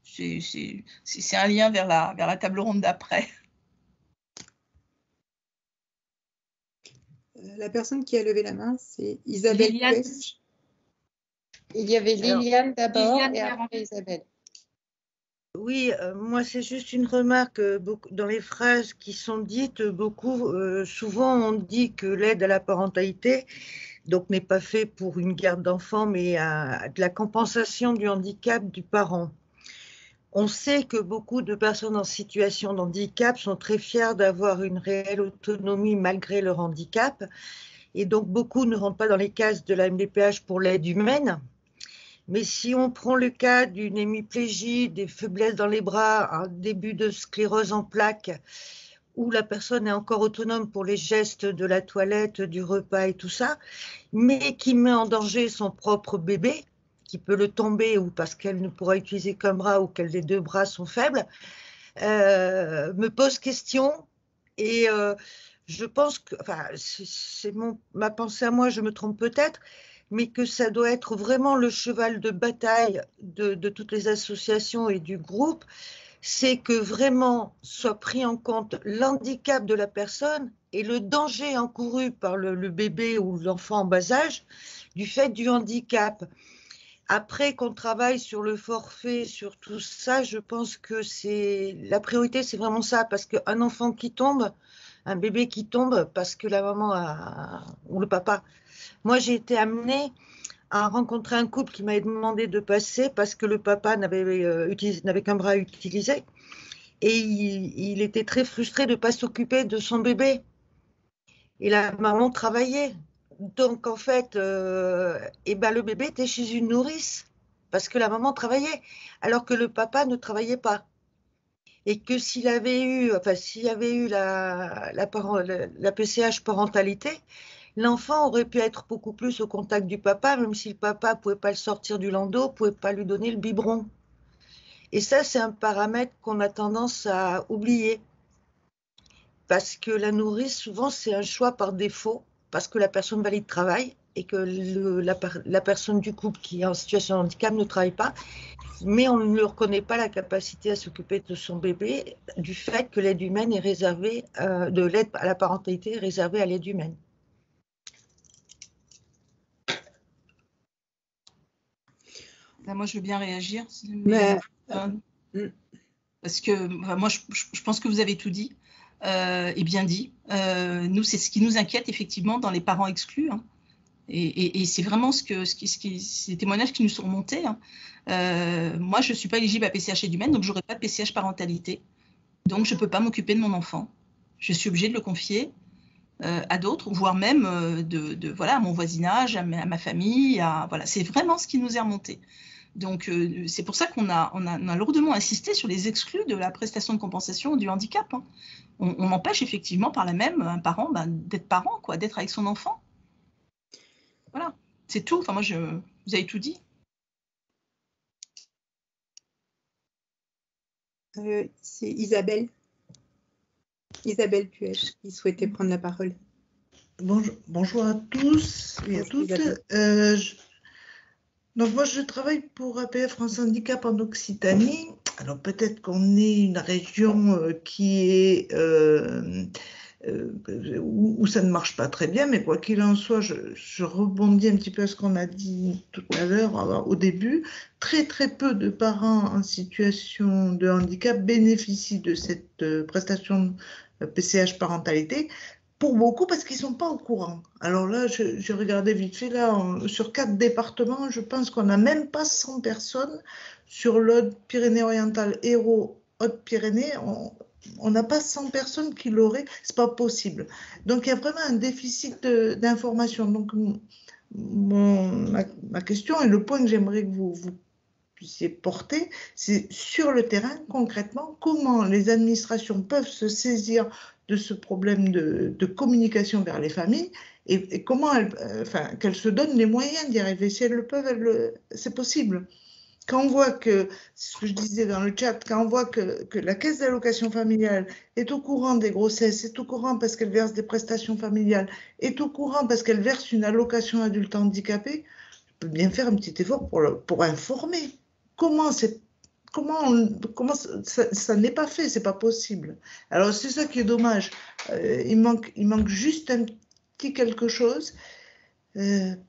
c'est un lien vers la table ronde d'après. La personne qui a levé la main, c'est Isabelle. Il y avait Liliane d'abord et après Isabelle. Oui, moi c'est juste une remarque. Dans les phrases qui sont dites, souvent on dit que l'aide à la parentalité donc n'est pas fait pour une garde d'enfants, mais à de la compensation du handicap du parent. On sait que beaucoup de personnes en situation de handicap sont très fiers d'avoir une réelle autonomie malgré leur handicap, et donc beaucoup ne rentrent pas dans les cases de la MDPH pour l'aide humaine. Mais si on prend le cas d'une hémiplégie, des faiblesses dans les bras, un début de sclérose en plaques, où la personne est encore autonome pour les gestes de la toilette, du repas et tout ça, mais qui met en danger son propre bébé, qui peut le tomber ou parce qu'elle ne pourra utiliser qu'un bras ou que les deux bras sont faibles, me pose question. Et je pense que, enfin, c'est ma pensée à moi, je me trompe peut-être, mais que ça doit être vraiment le cheval de bataille de toutes les associations et du groupe, c'est que vraiment soit pris en compte l'handicap de la personne et le danger encouru par le bébé ou l'enfant en bas âge du fait du handicap. Après qu'on travaille sur le forfait, sur tout ça, je pense que la priorité, c'est vraiment ça, parce qu'un enfant qui tombe, un bébé qui tombe parce que la maman ou le papa. Moi, j'ai été amenée à rencontrer un couple qui m'avait demandé de passer parce que le papa n'avait qu'un bras utilisé, et il était très frustré de ne pas s'occuper de son bébé. Et la maman travaillait. Donc, en fait, le bébé était chez une nourrice parce que la maman travaillait, alors que le papa ne travaillait pas. Et que s'il y avait eu la PCH parentalité, l'enfant aurait pu être beaucoup plus au contact du papa, même si le papa ne pouvait pas le sortir du landau, ne pouvait pas lui donner le biberon. Et ça, c'est un paramètre qu'on a tendance à oublier. Parce que la nourrice, souvent, c'est un choix par défaut, parce que la personne valide travaille et que la personne du couple qui est en situation de handicap ne travaille pas. mais on ne lui reconnaît pas la capacité à s'occuper de son bébé du fait que l'aide humaine est réservée, de l'aide à la parentalité est réservée à l'aide humaine. Moi, je veux bien réagir. Parce que moi, je pense que vous avez tout dit et bien dit. Nous, c'est ce qui nous inquiète effectivement dans les parents exclus. Hein. Et c'est vraiment ces témoignages qui nous sont remontés. Hein. Moi, je ne suis pas éligible à PCH aide humaine, donc je n'aurai pas de PCH parentalité. Donc, je ne peux pas m'occuper de mon enfant. Je suis obligée de le confier à d'autres, voire même à mon voisinage, à ma famille. Voilà. C'est vraiment ce qui nous est remonté. Donc, c'est pour ça qu'on a lourdement insisté sur les exclus de la prestation de compensation du handicap. Hein. On empêche effectivement par là même un parent d'être parent, quoi, d'être avec son enfant. Voilà, c'est tout. Enfin, vous avez tout dit. C'est Isabelle Puech qui souhaitait prendre la parole. Bonjour à tous et à toutes. Donc moi, je travaille pour APF France Handicap en Occitanie. Alors peut-être qu'on est une région qui est où ça ne marche pas très bien, mais quoi qu'il en soit, je rebondis un petit peu à ce qu'on a dit tout à l'heure au début. Très très peu de parents en situation de handicap bénéficient de cette prestation PCH parentalité. Pour beaucoup, parce qu'ils ne sont pas au courant. Alors là, j'ai regardé vite fait, là, sur 4 départements, je pense qu'on n'a même pas 100 personnes. Sur l'Aude-Pyrénées-Orientale, Hérault, Haute-Pyrénées, on n'a pas 100 personnes qui l'auraient, ce n'est pas possible. Donc il y a vraiment un déficit d'information. Donc ma question et le point que j'aimerais que vous puissiez porter, c'est sur le terrain, concrètement, comment les administrations peuvent se saisir de ce problème de communication vers les familles et comment qu'elles se donnent les moyens d'y arriver. Si elles le peuvent, c'est possible. Quand on voit que, c'est ce que je disais dans le chat, quand on voit que la caisse d'allocation familiale est au courant des grossesses, est au courant parce qu'elle verse des prestations familiales, est au courant parce qu'elle verse une allocation adulte handicapé, je peux bien faire un petit effort pour informer. Comment ça n'est pas fait, c'est pas possible. Alors c'est ça qui est dommage. Il manque juste un petit quelque chose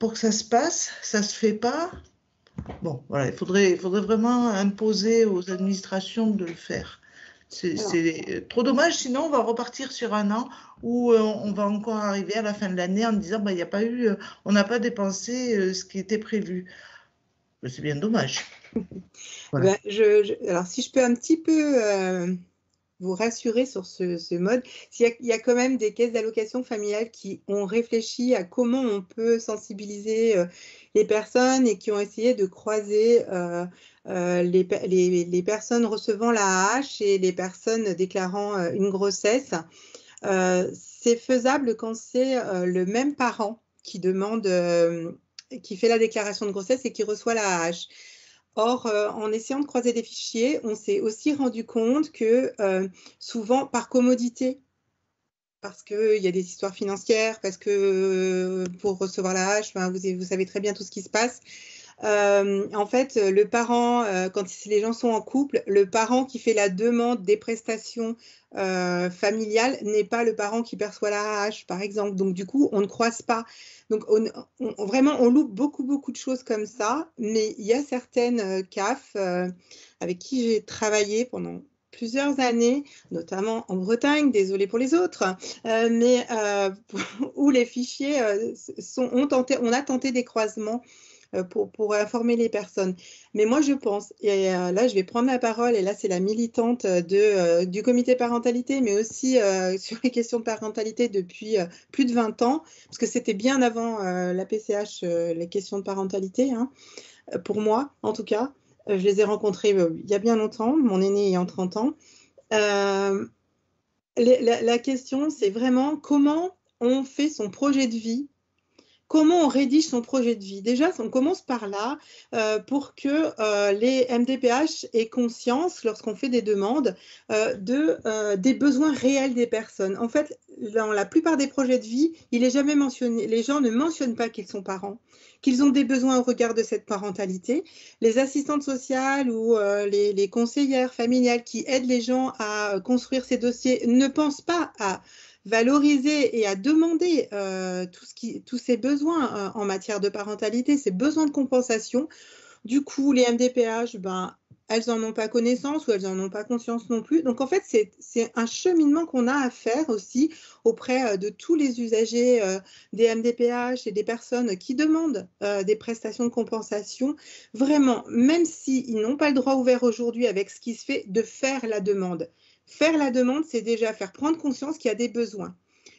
pour que ça se passe. Ça se fait pas. Bon, voilà, il faudrait vraiment imposer aux administrations de le faire. C'est trop dommage, sinon on va repartir sur un an où on va encore arriver à la fin de l'année en disant il n'y a pas eu, on n'a pas dépensé ce qui était prévu. C'est bien dommage. Voilà. Alors, si je peux un petit peu vous rassurer sur ce mode, il y a quand même des caisses d'allocation familiale qui ont réfléchi à comment on peut sensibiliser les personnes et qui ont essayé de croiser les personnes recevant la AAH et les personnes déclarant une grossesse. C'est faisable quand c'est le même parent qui demande, qui fait la déclaration de grossesse et qui reçoit la AAH. Or, en essayant de croiser les fichiers, on s'est aussi rendu compte que souvent, par commodité, parce qu'il y a des histoires financières, parce que pour recevoir la hache, vous savez très bien tout ce qui se passe. En fait, le parent, quand les gens sont en couple, le parent qui fait la demande des prestations familiales n'est pas le parent qui perçoit la hache, par exemple. Donc, du coup, on ne croise pas. Donc, vraiment, on loupe beaucoup de choses comme ça. Mais il y a certaines CAF avec qui j'ai travaillé pendant plusieurs années, notamment en Bretagne, désolée pour les autres, mais où les fichiers on a tenté des croisements pour informer les personnes. Mais moi, je pense, et là, je vais prendre la parole, et là, c'est la militante du comité parentalité, mais aussi sur les questions de parentalité depuis plus de 20 ans, parce que c'était bien avant la PCH, les questions de parentalité, hein, pour moi, en tout cas. Je les ai rencontrés il y a bien longtemps, mon aîné ayant 30 ans. La question, c'est vraiment comment on fait son projet de vie comment on rédige son projet de vie. Déjà, on commence par là pour que les MDPH aient conscience, lorsqu'on fait des demandes, des besoins réels des personnes. En fait, dans la plupart des projets de vie, il n'est jamais mentionné, les gens ne mentionnent pas qu'ils sont parents, qu'ils ont des besoins au regard de cette parentalité. Les assistantes sociales ou les conseillères familiales qui aident les gens à construire ces dossiers ne pensent pas à valoriser et à demander tous ces besoins en matière de parentalité, ces besoins de compensation. Du coup, les MDPH, elles n'en ont pas connaissance ou elles n'en ont pas conscience non plus. Donc, en fait, c'est un cheminement qu'on a à faire aussi auprès de tous les usagers des MDPH et des personnes qui demandent des prestations de compensation. Vraiment, même s'ils n'ont pas le droit ouvert aujourd'hui avec ce qui se fait, de faire la demande. Faire la demande, c'est déjà faire prendre conscience qu'il y a des besoins.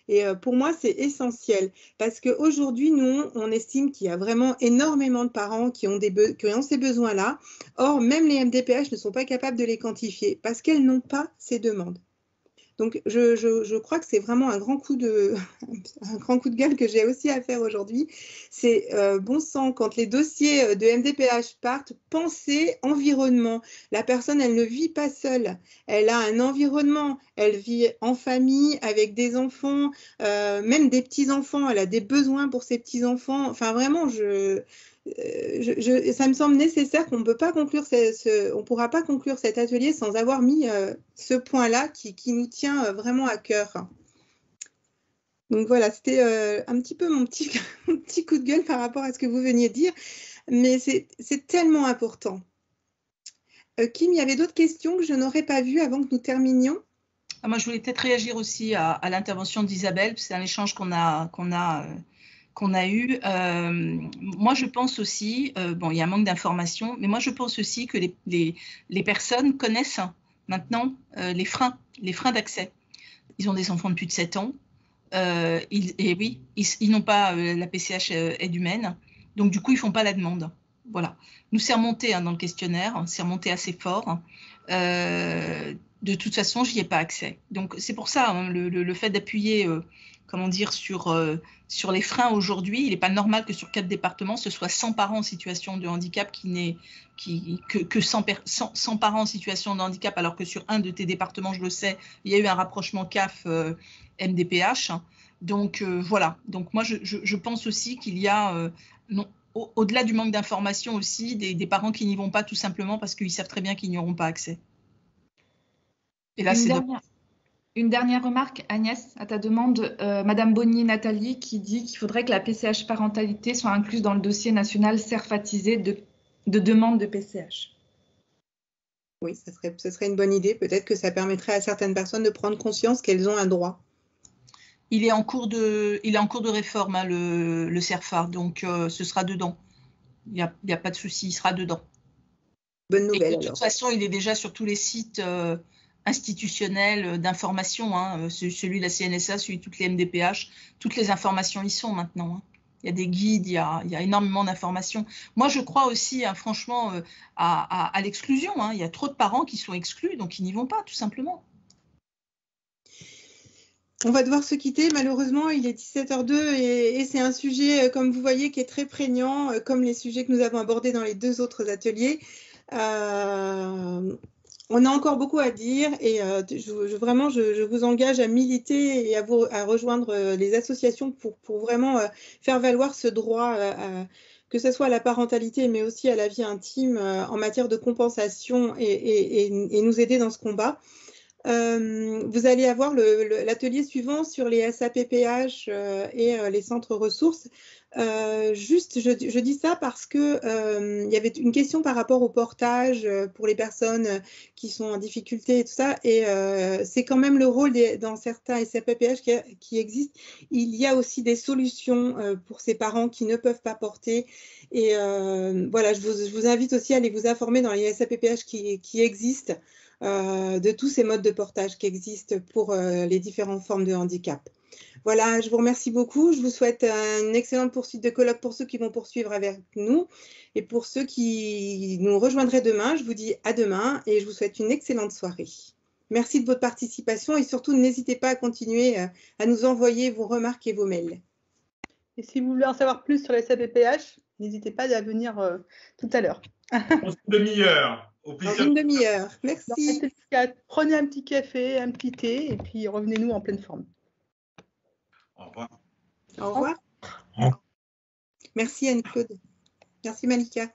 Et pour moi, c'est essentiel parce qu'aujourd'hui, nous, on estime qu'il y a vraiment énormément de parents qui ont ces besoins-là. Or, même les MDPH ne sont pas capables de les quantifier parce qu'elles n'ont pas ces demandes. Donc, je crois que c'est vraiment un grand coup de gueule que j'ai aussi à faire aujourd'hui. C'est bon sang, quand les dossiers de MDPH partent, pensez environnement. La personne, elle ne vit pas seule. Elle a un environnement. Elle vit en famille, avec des enfants, même des petits-enfants. Elle a des besoins pour ses petits-enfants. Enfin, vraiment, ça me semble nécessaire qu'on ne peut pas conclure on pourra pas conclure cet atelier sans avoir mis ce point-là qui nous tient vraiment à cœur. Donc voilà, c'était un petit peu mon petit coup de gueule par rapport à ce que vous veniez de dire, mais c'est tellement important. Kim, il y avait d'autres questions que je n'aurais pas vues avant que nous terminions? Moi, je voulais peut-être réagir aussi à l'intervention d'Isabelle, c'est un échange qu'on a eu. Moi, je pense aussi, il y a un manque d'information, mais moi, je pense aussi que les personnes connaissent maintenant les freins d'accès. Ils ont des enfants de plus de 7 ans. Ils n'ont pas la PCH aide humaine. Donc, du coup, ils ne font pas la demande. Voilà. Nous, c'est remonté dans le questionnaire, c'est remonté assez fort. De toute façon, je n'y ai pas accès. Donc, c'est pour ça, le fait d'appuyer sur les freins aujourd'hui, il n'est pas normal que sur 4 départements, ce soit 100 parents en situation de handicap que 100 parents en situation de handicap, alors que sur un de tes départements, je le sais, il y a eu un rapprochement CAF MDPH. Donc, voilà. Donc, moi, je pense aussi qu'il y a, au-delà du manque d'information aussi, des parents qui n'y vont pas tout simplement parce qu'ils savent très bien qu'ils n'y auront pas accès. Et là, une dernière remarque, Agnès, à ta demande, Madame Bonnier-Nathalie qui dit qu'il faudrait que la PCH parentalité soit incluse dans le dossier national cerfatisé de demande de PCH. Oui, ce serait une bonne idée. Peut-être que ça permettrait à certaines personnes de prendre conscience qu'elles ont un droit. Il est en cours de réforme, le CERFA, donc ce sera dedans. Il n'y a pas de souci, il sera dedans. Bonne nouvelle. Et de toute façon, il est déjà sur tous les sites institutionnels d'information, celui de la CNSA, celui de toutes les MDPH, toutes les informations y sont maintenant. Il y a des guides, il y a énormément d'informations. Moi, je crois aussi, franchement, à l'exclusion. Il y a trop de parents qui sont exclus, donc ils n'y vont pas, tout simplement. On va devoir se quitter, malheureusement, il est 17h02 et c'est un sujet, comme vous voyez, qui est très prégnant, comme les sujets que nous avons abordés dans les 2 autres ateliers. On a encore beaucoup à dire et vraiment, je vous engage à militer et à rejoindre les associations pour vraiment faire valoir ce droit, que ce soit à la parentalité, mais aussi à la vie intime en matière de compensation et nous aider dans ce combat. Vous allez avoir l'atelier suivant sur les SAPPH et les centres ressources. Juste, je dis ça parce que il y avait une question par rapport au portage pour les personnes qui sont en difficulté et tout ça, et c'est quand même le rôle dans certains SAPPH qui existent. Il y a aussi des solutions pour ces parents qui ne peuvent pas porter, et voilà, je vous invite aussi à aller vous informer dans les SAPPH qui existent. De tous ces modes de portage qui existent pour les différentes formes de handicap. Voilà, je vous remercie beaucoup. Je vous souhaite une excellente poursuite de colloque pour ceux qui vont poursuivre avec nous. Et pour ceux qui nous rejoindraient demain, je vous dis à demain et je vous souhaite une excellente soirée. Merci de votre participation et surtout n'hésitez pas à continuer à nous envoyer vos remarques et vos mails. Et si vous voulez en savoir plus sur les SAPPH, n'hésitez pas à venir tout à l'heure. Dans une demi-heure. Au plaisir. Dans une demi-heure. Merci. Prenez un petit café, un petit thé, et puis revenez-nous en pleine forme. Au revoir. Au revoir. Merci Anne-Claude. Merci Malika.